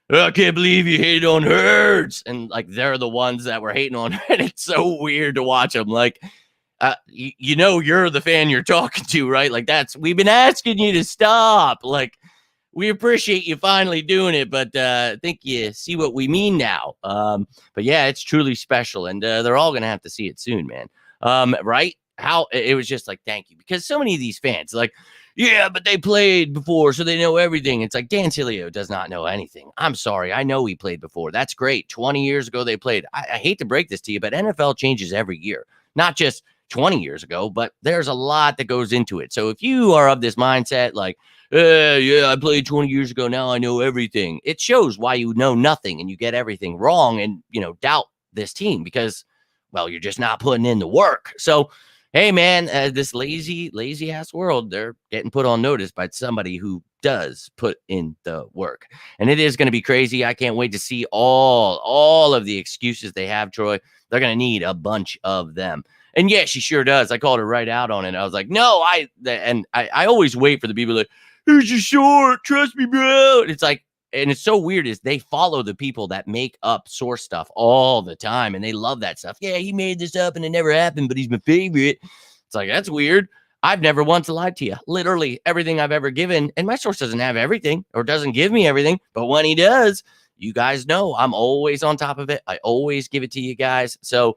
I can't believe you hated on Hurts. And like, they're the ones that were hating on. And it's so weird to watch them. Like, you're the fan you're talking to, right? Like we've been asking you to stop. Like, we appreciate you finally doing it, but I think you see what we mean now. But yeah, it's truly special. And they're all going to have to see it soon, man. Right? how it was just like, thank you. Because so many of these fans, like, yeah, but they played before, so they know everything. It's like Dan Tilio does not know anything. I'm sorry. I know he played before. That's great. 20 years ago, they played. I hate to break this to you, but NFL changes every year, not just 20 years ago, but there's a lot that goes into it. So if you are of this mindset, like, yeah, I played 20 years ago, now I know everything, it shows why you know nothing and you get everything wrong and, doubt this team because, well, you're just not putting in the work. So, hey, man, this lazy ass world, they're getting put on notice by somebody who does put in the work. And it is going to be crazy. I can't wait to see all of the excuses they have, Troy. They're going to need a bunch of them. And yeah, she sure does. I called her right out on it. I was like, no, I always wait for the people like, here's your short, trust me, bro. It's like, and it's so weird is they follow the people that make up source stuff all the time. And they love that stuff. Yeah, he made this up and it never happened, but he's my favorite. It's like, that's weird. I've never once lied to you. Literally everything I've ever given. And my source doesn't have everything or doesn't give me everything. But when he does, you guys know I'm always on top of it. I always give it to you guys. So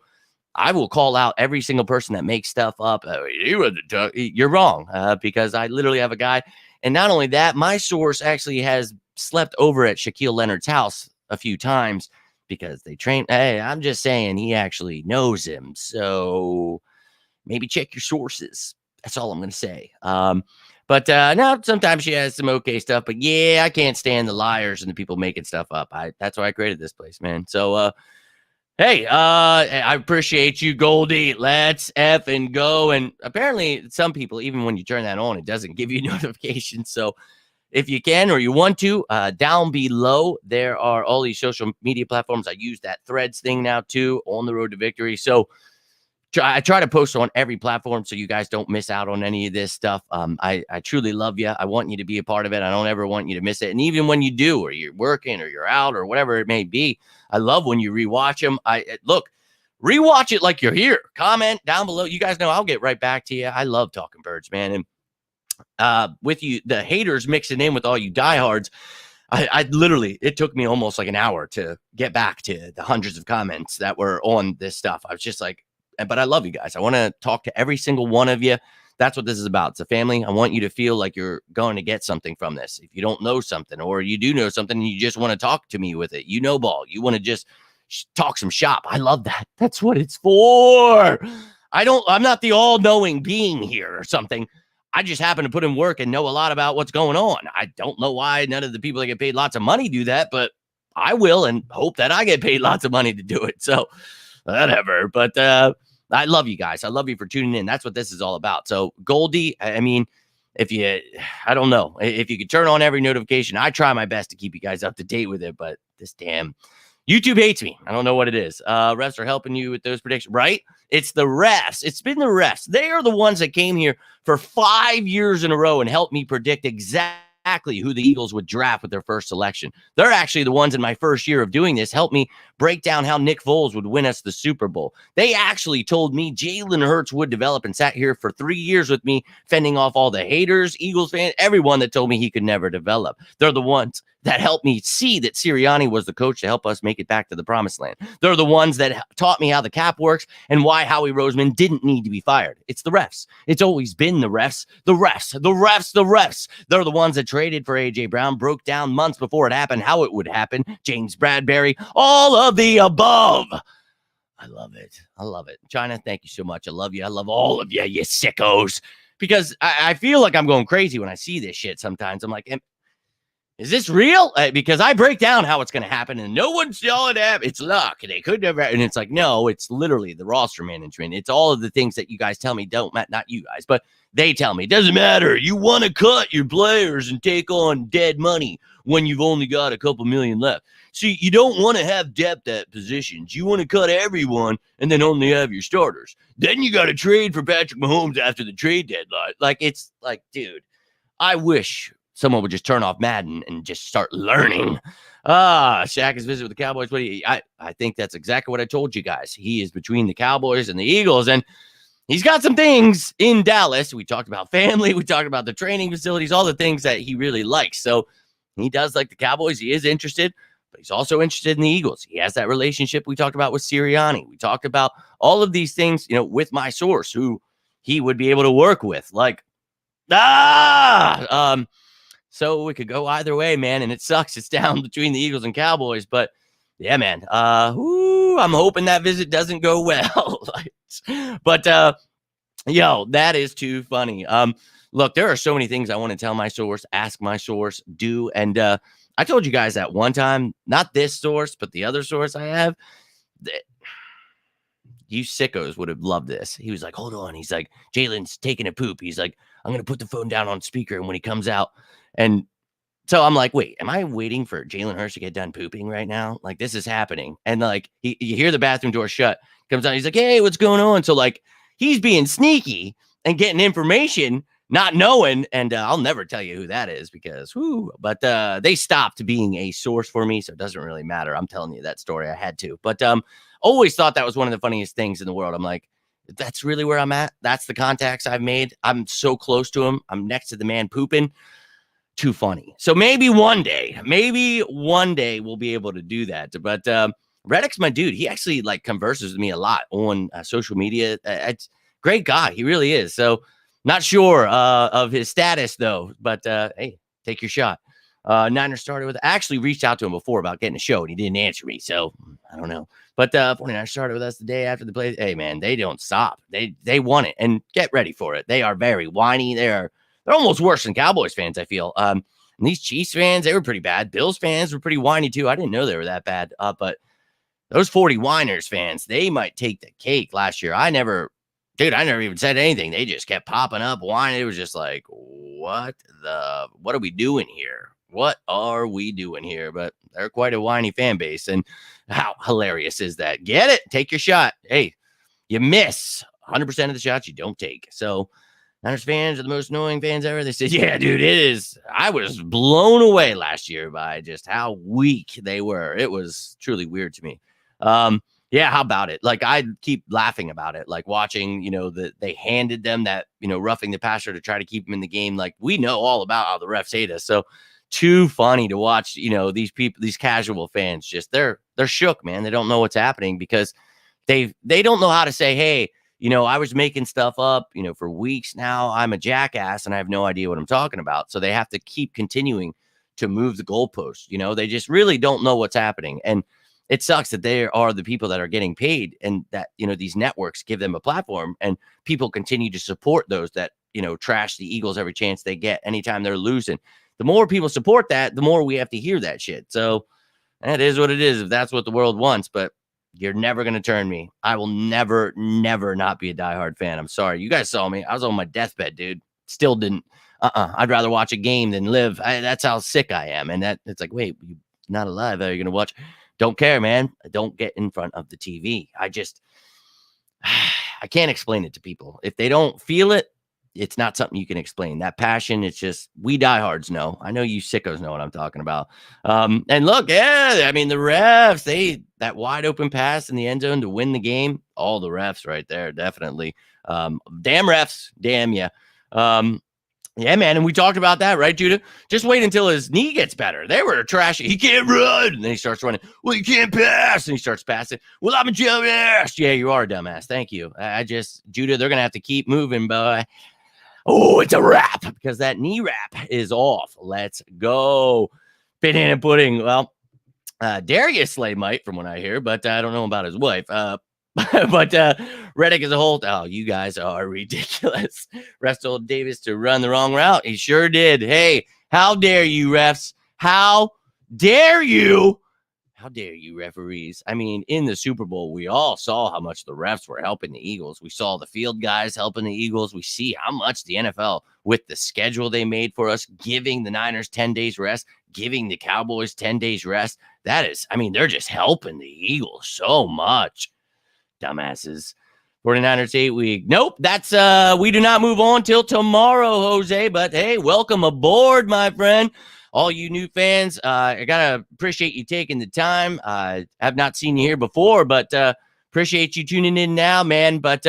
I will call out every single person that makes stuff up. You're wrong because I literally have a guy. And not only that, my source actually has slept over at Shaquille Leonard's house a few times because they train. Hey, I'm just saying he actually knows him. So maybe check your sources. That's all I'm going to say. But no, sometimes she has some okay stuff. But yeah, I can't stand the liars and the people making stuff up. That's why I created this place, man. So, hey, I appreciate you, Goldie. Let's effing go. And apparently some people, even when you turn that on, it doesn't give you notifications. So if you can or you want to, down below, there are all these social media platforms. I use that Threads thing now too, on the road to victory. So I try to post on every platform so you guys don't miss out on any of this stuff. I truly love you. I want you to be a part of it. I don't ever want you to miss it. And even when you do, or you're working or you're out or whatever it may be, I love when you rewatch them. Look, rewatch it like you're here. Comment down below. You guys know I'll get right back to you. I love talking birds, man. And with you, the haters mixing in with all you diehards, I literally, it took me almost like an hour to get back to the hundreds of comments that were on this stuff. I was just like, but I love you guys. I want to talk to every single one of you. That's what this is about. It's a family. I want you to feel like you're going to get something from this. If you don't know something or you do know something and you just want to talk to me with it, ball, you want to just talk some shop. I love that. That's what it's for. I'm not the all-knowing being here or something. I just happen to put in work and know a lot about what's going on. I don't know why none of the people that get paid lots of money do that, but I will and hope that I get paid lots of money to do it. So whatever. But I love you guys. I love you for tuning in. That's what this is all about. So Goldie, I mean, I don't know if you could turn on every notification. I try my best to keep you guys up to date with it, but this damn YouTube hates me. I don't know what it is. Refs are helping you with those predictions, right? It's the refs. It's been the refs. They are the ones that came here for 5 years in a row and helped me predict exactly who the Eagles would draft with their first selection. They're actually the ones in my first year of doing this helped me break down how Nick Foles would win us the Super Bowl. They actually told me Jalen Hurts would develop and sat here for 3 years with me, fending off all the haters, Eagles fans, everyone that told me he could never develop. They're the ones that helped me see that Sirianni was the coach to help us make it back to the promised land. They're the ones that taught me how the cap works and why Howie Roseman didn't need to be fired. It's the refs. It's always been the refs. The refs. The refs. The refs. They're the ones that traded for A.J. Brown, broke down months before it happened how it would happen. James Bradberry, all of the above. I love it. I love it. China, thank you so much. I love you. I love all of you, you sickos. Because I feel like I'm going crazy when I see this shit sometimes. I'm like, is this real? Because I break down how it's going to happen and no one saw it happen. It's luck. They could never. And it's like, no, it's literally the roster management. It's all of the things that you guys tell me don't matter. Not you guys, but they tell me it doesn't matter. You want to cut your players and take on dead money when you've only got a couple million left. See, you don't want to have depth at positions. You want to cut everyone and then only have your starters. Then you got to trade for Patrick Mahomes after the trade deadline. Like, it's like, dude, I wish someone would just turn off Madden and just start learning. Shaq is visiting with the Cowboys. I think that's exactly what I told you guys. He is between the Cowboys and the Eagles, and he's got some things in Dallas. We talked about family. We talked about the training facilities, all the things that he really likes. So he does like the Cowboys. He is interested, but he's also interested in the Eagles. He has that relationship we talked about with Sirianni. We talked about all of these things, with my source, who he would be able to work with. Like, so it could go either way, man. And it sucks. It's down between the Eagles and Cowboys. But yeah, man. I'm hoping that visit doesn't go well. But yo, that is too funny. Look, there are so many things I want to tell my source, ask my source, do. And I told you guys that one time, not this source, but the other source I have. You sickos would have loved this. He was like, hold on. He's like, Jalen's taking a poop. He's like, I'm going to put the phone down on speaker. And when he comes out, and so I'm like, wait, am I waiting for Jalen Hurts to get done pooping right now? Like, this is happening. And like, you hear the bathroom door shut, comes out. He's like, hey, what's going on? So like, he's being sneaky and getting information, not knowing. And I'll never tell you who that is because, but they stopped being a source for me. So it doesn't really matter. I'm telling you that story. I had to, but always thought that was one of the funniest things in the world. I'm like, that's really where I'm at. That's the contacts I've made. I'm so close to him. I'm next to the man pooping. Too funny. So maybe one day we'll be able to do that. But Reddick's my dude. He actually like converses with me a lot on social media. It's great guy. He really is. So not sure of his status though, but hey, take your shot. Niners started with, actually reached out to him before about getting a show and he didn't answer me. So I don't know. But 49ers started with us the day after the play. Hey man, they don't stop. They want it and get ready for it. They are very whiny. They're almost worse than Cowboys fans, I feel. And these Chiefs fans, they were pretty bad. Bills fans were pretty whiny too. I didn't know they were that bad. But those 49ers fans, they might take the cake last year. I never even said anything. They just kept popping up, whining. It was just like, what are we doing here? What are we doing here? But they're quite a whiny fan base. And how hilarious is that? Get it? Take your shot. Hey, you miss 100% of the shots you don't take. So Niners fans are the most annoying fans ever. They said, yeah, dude, it is. I was blown away last year by just how weak they were. It was truly weird to me. Yeah, how about it? Like, I keep laughing about it, like watching, that they handed them that, roughing the passer to try to keep him in the game. Like, we know all about how the refs hate us. So too funny to watch, these people, these casual fans, just they're shook, man. They don't know what's happening because they don't know how to say, hey, I was making stuff up, for weeks now. I'm a jackass and I have no idea what I'm talking about. So they have to keep continuing to move the goalposts. They just really don't know what's happening. And it sucks that they are the people that are getting paid and that, these networks give them a platform and people continue to support those that, trash the Eagles every chance they get anytime they're losing. The more people support that, the more we have to hear that shit. So that is what it is if that's what the world wants. But you're never going to turn me. I will never not be a diehard fan. I'm sorry. You guys saw me. I was on my deathbed, dude. Still didn't. I'd rather watch a game than live. That's how sick I am. And it's like, wait, you're not alive. Are you going to watch? Don't care, man. Don't get in front of the TV. I can't explain it to people. If they don't feel it, it's not something you can explain. That passion, it's just, we diehards know. I know you sickos know what I'm talking about. And look, yeah, I mean, the refs, that wide open pass in the end zone to win the game, all the refs right there, definitely. Damn refs, damn yeah. Yeah, man, and we talked about that, right, Judah? Just wait until his knee gets better. They were trashy. He can't run. And then he starts running. Well, he can't pass. And he starts passing. Well, I'm a dumbass. Yeah, you are a dumbass. Thank you. Judah, they're going to have to keep moving, boy. Oh, it's a wrap because that knee wrap is off. Let's go. Banana pudding. Well, Darius Slay might, from what I hear, but I don't know about his wife. But Reddick as a whole, oh, you guys are ridiculous. Refs told Davis to run the wrong route. He sure did. Hey, how dare you, refs? How dare you? How dare you, referees? I mean, in the Super Bowl, we all saw how much the refs were helping the Eagles. We saw the field guys helping the Eagles. We see how much the NFL, with the schedule they made for us, giving the Niners 10 days rest, giving the Cowboys 10 days rest. That is, I mean, they're just helping the Eagles so much. Dumbasses. 49ers 8 week. Nope, that's we do not move on till tomorrow, Jose. But hey, welcome aboard, my friend. All you new fans, I gotta appreciate you taking the time. I have not seen you here before, but appreciate you tuning in now, man. But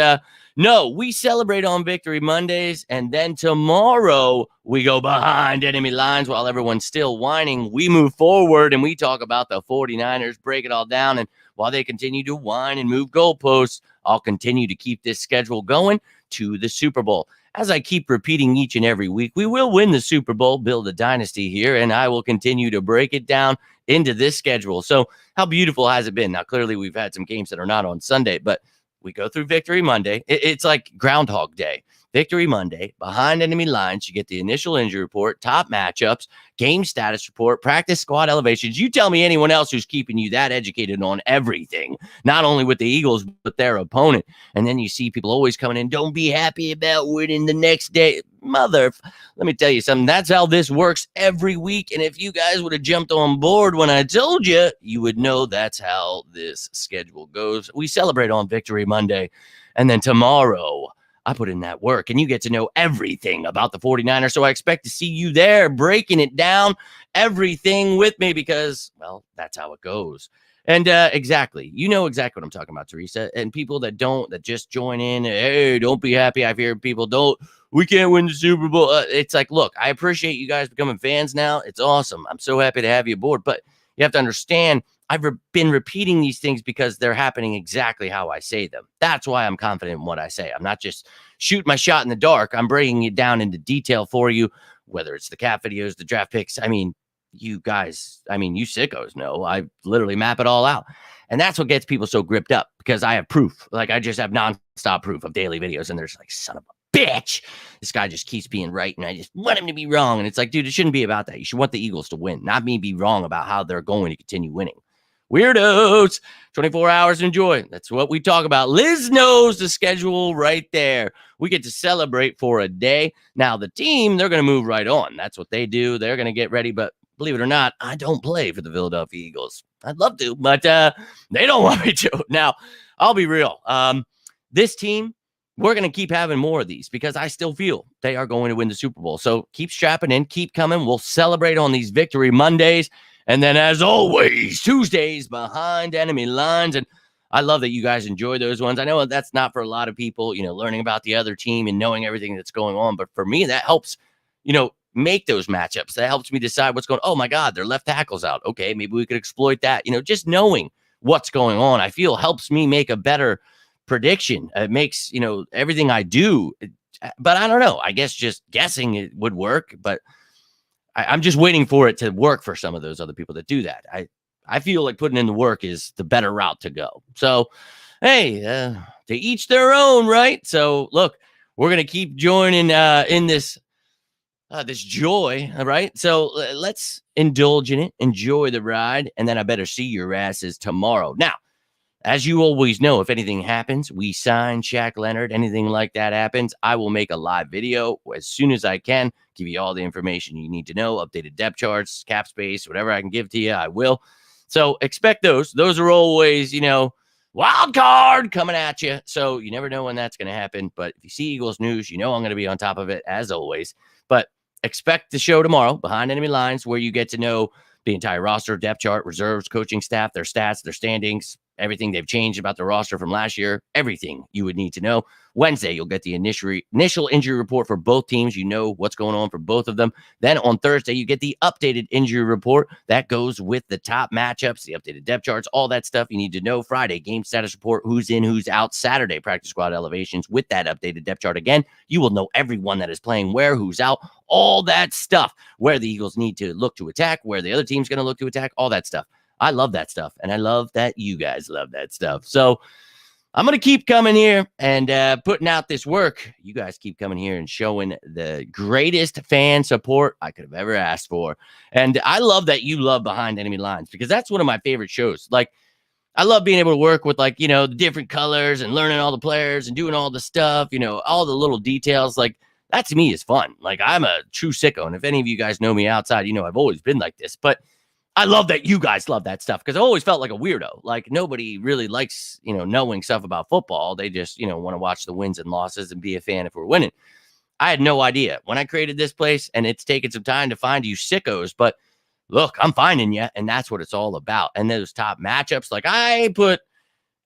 no, we celebrate on Victory Mondays, and then tomorrow we go behind enemy lines while everyone's still whining. We move forward and we talk about the 49ers, break it all down, and while they continue to whine and move goalposts, I'll continue to keep this schedule going to the Super Bowl. As I keep repeating each and every week, we will win the Super Bowl, build a dynasty here, and I will continue to break it down into this schedule. So how beautiful has it been? Now, clearly we've had some games that are not on Sunday, but we go through Victory Monday. It's like Groundhog Day. Victory Monday, behind enemy lines, you get the initial injury report, top matchups, game status report, practice squad elevations. You tell me anyone else who's keeping you that educated on everything, not only with the Eagles, but their opponent. And then you see people always coming in, don't be happy about winning the next day. Let me tell you something. That's how this works every week. And if you guys would have jumped on board when I told you, you would know that's how this schedule goes. We celebrate on Victory Monday. And then tomorrow, I put in that work and you get to know everything about the 49ers. So I expect to see you there breaking it down, everything with me because, well, that's how it goes. And exactly, you know exactly what I'm talking about, Teresa. And people that just join in, hey, don't be happy. I've heard people we can't win the Super Bowl. It's like, look, I appreciate you guys becoming fans now. It's awesome. I'm so happy to have you aboard. But you have to understand, I've been repeating these things because they're happening exactly how I say them. That's why I'm confident in what I say. I'm not just shooting my shot in the dark. I'm breaking it down into detail for you, whether it's the cap videos, the draft picks. I mean, you guys, you sickos know. I literally map it all out. And that's what gets people so gripped up because I have proof. Like, I just have nonstop proof of daily videos. And there's like, son of a bitch, this guy just keeps being right. And I just want him to be wrong. And it's like, dude, it shouldn't be about that. You should want the Eagles to win, not me be wrong about how they're going to continue winning. Weirdos, 24 hours to enjoy. That's what we talk about. Liz knows the schedule right there. We get to celebrate for a day. Now, the team, they're going to move right on. That's what they do. They're going to get ready. But believe it or not, I don't play for the Philadelphia Eagles. I'd love to, but they don't want me to. Now, I'll be real. This team, we're going to keep having more of these because I still feel they are going to win the Super Bowl. So keep strapping in, keep coming. We'll celebrate on these Victory Mondays. And then, as always, Tuesdays behind enemy lines. And I love that you guys enjoy those ones. I know that's not for a lot of people, learning about the other team and knowing everything that's going on. But for me, that helps, make those matchups. That helps me decide what's going on. Oh, my God, their left tackle's out. Okay, maybe we could exploit that. Just knowing what's going on, I feel helps me make a better prediction. It makes, everything I do. But I don't know. I guess just guessing it would work. But I'm just waiting for it to work for some of those other people that do that. I feel like putting in the work is the better route to go. So, hey, to each their own, right? So, look, we're going to keep joining in this joy, all right? So, let's indulge in it, enjoy the ride, and then I better see your asses tomorrow. Now, as you always know, if anything happens, we sign Shaq Leonard, anything like that happens, I will make a live video as soon as I can, give you all the information you need to know, updated depth charts, cap space, whatever I can give to you, I will. So expect those. Those are always, wild card coming at you. So you never know when that's going to happen. But if you see Eagles news, I'm going to be on top of it as always. But expect the show tomorrow, Behind Enemy Lines, where you get to know the entire roster, depth chart, reserves, coaching staff, their stats, their standings, everything they've changed about the roster from last year, everything you would need to know. Wednesday, you'll get the initial injury report for both teams. You know what's going on for both of them. Then on Thursday, you get the updated injury report. That goes with the top matchups, the updated depth charts, all that stuff you need to know. Friday, game status report, who's in, who's out. Saturday, practice squad elevations with that updated depth chart. Again, you will know everyone that is playing where, who's out, all that stuff, where the Eagles need to look to attack, where the other team's going to look to attack, all that stuff. I love that stuff, and I love that you guys love that stuff. So I'm going to keep coming here and putting out this work. You guys keep coming here and showing the greatest fan support I could have ever asked for. And I love that you love Behind Enemy Lines because that's one of my favorite shows. Like, I love being able to work with, like, the different colors and learning all the players and doing all the stuff, all the little details. Like, that to me is fun. Like, I'm a true sicko. And if any of you guys know me outside, I've always been like this. But I love that you guys love that stuff because I always felt like a weirdo. Like, nobody really likes, knowing stuff about football. They just, want to watch the wins and losses and be a fan if we're winning. I had no idea when I created this place, and it's taken some time to find you sickos, but look, I'm finding you, and that's what it's all about. And those top matchups, like, I put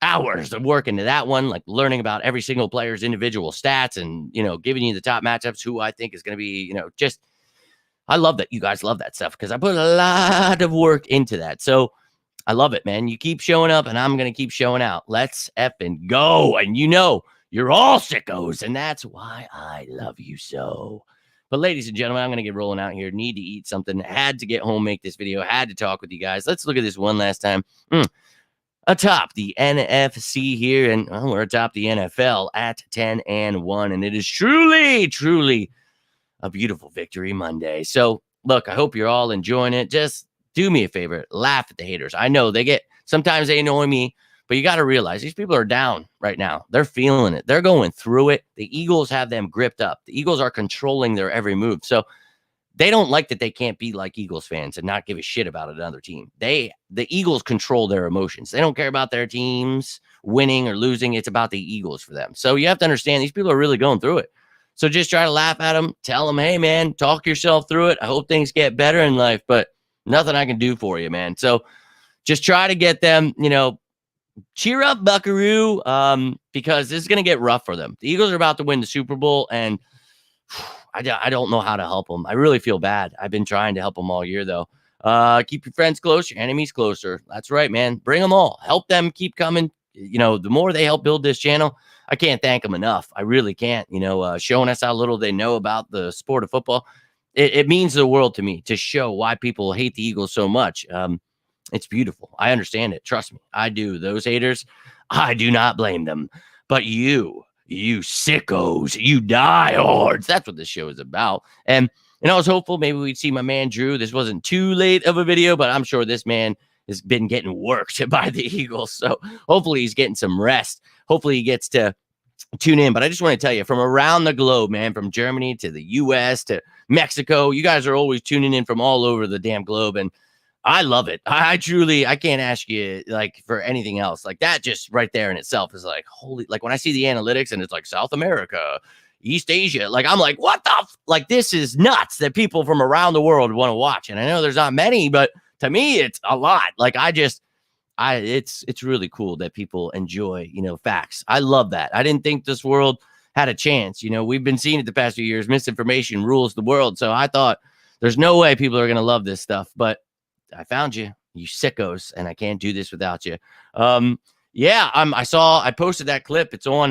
hours of work into that one, like learning about every single player's individual stats and, giving you the top matchups, who I think is going to be, I love that you guys love that stuff because I put a lot of work into that. So I love it, man. You keep showing up, and I'm going to keep showing out. Let's effing go. And you know, you're all sickos, and that's why I love you so. But ladies and gentlemen, I'm going to get rolling out here. Need to eat something. Had to get home, make this video. Had to talk with you guys. Let's look at this one last time. Atop the NFC here, and we're atop the NFL at 10-1, and it is truly, truly a beautiful victory Monday. So, look, I hope you're all enjoying it. Just do me a favor, laugh at the haters. I know sometimes they annoy me, but you got to realize these people are down right now. They're feeling it. They're going through it. The Eagles have them gripped up. The Eagles are controlling their every move. So they don't like that they can't be like Eagles fans and not give a shit about another team. The Eagles control their emotions. They don't care about their teams winning or losing. It's about the Eagles for them. So you have to understand these people are really going through it. So just try to laugh at them. Tell them, hey, man, talk yourself through it. I hope things get better in life, but nothing I can do for you, man. So just try to get them, cheer up, Buckaroo, because this is going to get rough for them. The Eagles are about to win the Super Bowl, and I don't know how to help them. I really feel bad. I've been trying to help them all year, though. Keep your friends close, your enemies closer. That's right, man. Bring them all. Help them keep coming. The more they help build this channel, I can't thank them enough. I really can't. Showing us how little they know about the sport of football. It means the world to me to show why people hate the Eagles so much. It's beautiful. I understand it. Trust me. I do. Those haters, I do not blame them. But you sickos, you diehards. That's what this show is about. And I was hopeful maybe we'd see my man Drew. This wasn't too late of a video, but I'm sure this man has been getting worked by the Eagles. So hopefully he's getting some rest. Hopefully he gets to tune in. But I just want to tell you, from around the globe, man, from Germany to the U.S. to Mexico, you guys are always tuning in from all over the damn globe. And I love it. I can't ask you like for anything else. Like that just right there in itself is like, holy, like when I see the analytics and it's like South America, East Asia, like I'm like, what the like this is nuts that people from around the world want to watch. And I know there's not many, but to me it's a lot. Like it's really cool that people enjoy, facts. I love that. I didn't think this world had a chance. We've been seeing it the past few years. Misinformation rules the world. So I thought there's no way people are going to love this stuff, but I found you sickos, and I can't do this without you. I posted that clip. It's on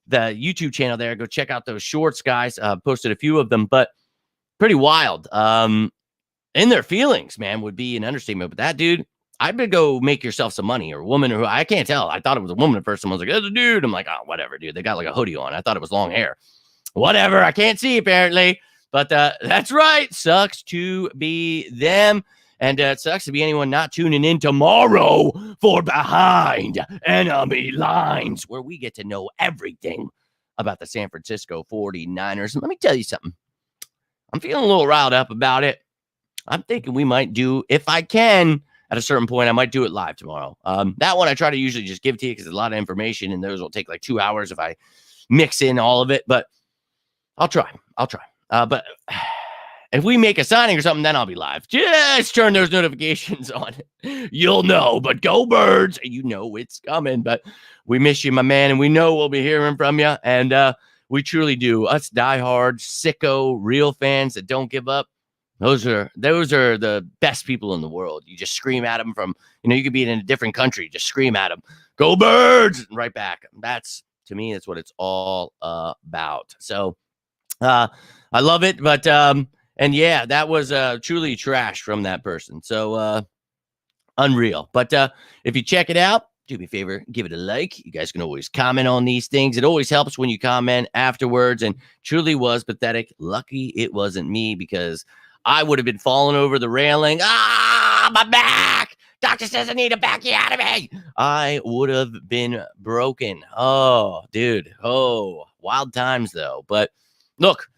the YouTube channel there. Go check out those shorts, guys. Posted a few of them, but pretty wild. In their feelings, man, would be an understatement. But that dude, I'd better go make yourself some money, or a woman, or I can't tell. I thought it was a woman at first. Someone was like, "It's a dude." I'm like, "Oh, whatever, dude." They got like a hoodie on. I thought it was long hair. Whatever. I can't see apparently, but that's right. Sucks to be them. And it sucks to be anyone not tuning in tomorrow for Behind Enemy Lines, where we get to know everything about the San Francisco 49ers. And let me tell you something. I'm feeling a little riled up about it. I'm thinking we might do, if I can, at a certain point, I might do it live tomorrow. That one I try to usually just give to you because it's a lot of information, and those will take like 2 hours if I mix in all of it. But I'll try. But if we make a signing or something, then I'll be live. Just turn those notifications on. You'll know. But go Birds. You know it's coming. But we miss you, my man. And we know we'll be hearing from you. And we truly do. Us diehard, sicko, real fans that don't give up. Those are the best people in the world. You just scream at them from, you could be in a different country. Just scream at them. Go Birds. And right back. To me, that's what it's all about. So I love it. But and yeah, that was truly trash from that person. So unreal. But if you check it out, do me a favor, give it a like. You guys can always comment on these things. It always helps when you comment afterwards. And truly was pathetic. Lucky it wasn't me, because I would have been falling over the railing. My back. Doctor says I need a backiotomy. I would have been broken. Oh, dude. Oh, wild times though. But look,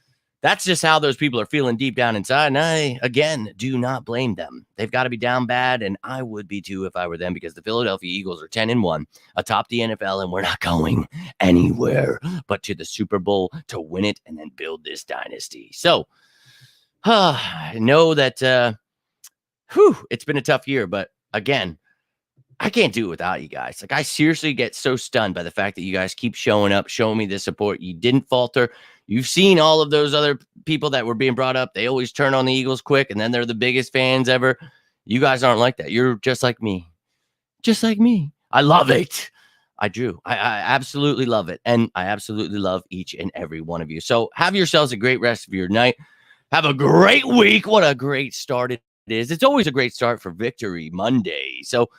that's just how those people are feeling deep down inside. And I, again, do not blame them. They've got to be down bad, and I would be too if I were them, because the Philadelphia Eagles are 10-1 atop the NFL, and we're not going anywhere but to the Super Bowl to win it and then build this dynasty. So, I know that it's been a tough year, but again, I can't do it without you guys. Like, I seriously get so stunned by the fact that you guys keep showing up, showing me this support. You didn't falter. You've seen all of those other people that were being brought up. They always turn on the Eagles quick, and then they're the biggest fans ever. You guys aren't like that. You're just like me. just like me. I love it. I do. I absolutely love it. And I absolutely love each and every one of you. So have yourselves a great rest of your night. Have a great week. What a great start it is. It's always a great start for Victory Monday. So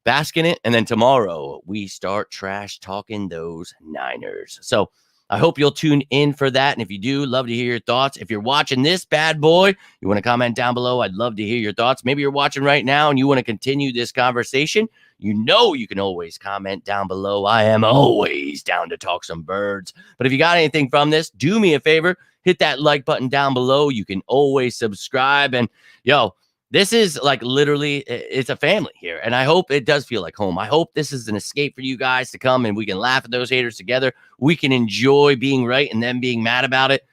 bask in it. And then tomorrow we start trash talking those Niners. So I hope you'll tune in for that. And if you do, love to hear your thoughts. If you're watching this bad boy, you want to comment down below, I'd love to hear your thoughts. Maybe you're watching right now and you want to continue this conversation. You know you can always comment down below. I am always down to talk some birds. But if you got anything from this, do me a favor. Hit that like button down below. You can always subscribe. And this is like literally, it's a family here. And I hope it does feel like home. I hope this is an escape for you guys to come and we can laugh at those haters together. We can enjoy being right and them being mad about it.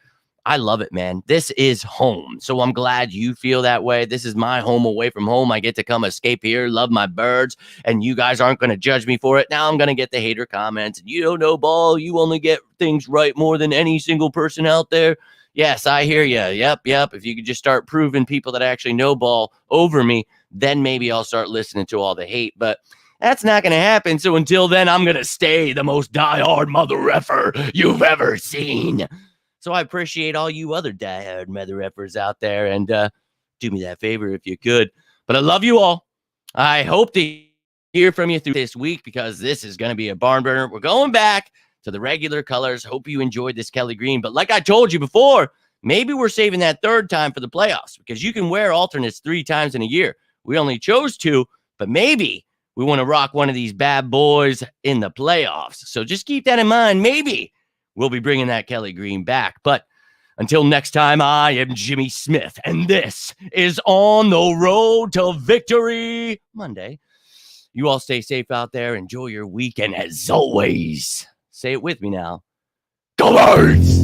I love it, man. This is home. So I'm glad you feel that way. This is my home away from home. I get to come escape here, love my birds, and you guys aren't going to judge me for it. Now I'm going to get the hater comments. You don't know ball. You only get things right more than any single person out there. Yes, I hear you. Yep. If you could just start proving people that actually know ball over me, then maybe I'll start listening to all the hate. But that's not going to happen. So until then, I'm going to stay the most diehard mother effer you've ever seen. So I appreciate all you other diehard mother effers out there. And do me that favor if you could. But I love you all. I hope to hear from you through this week because this is going to be a barn burner. We're going back to the regular colors. Hope you enjoyed this Kelly Green. But like I told you before, maybe we're saving that third time for the playoffs because you can wear alternates 3 times in a year. We only chose 2, but maybe we want to rock one of these bad boys in the playoffs. So just keep that in mind. Maybe we'll be bringing that Kelly Green back. But until next time, I am Jimmy Smith, and this is On the Road to Victory Monday. You all stay safe out there. Enjoy your weekend as always. Say it with me now. Go Birds!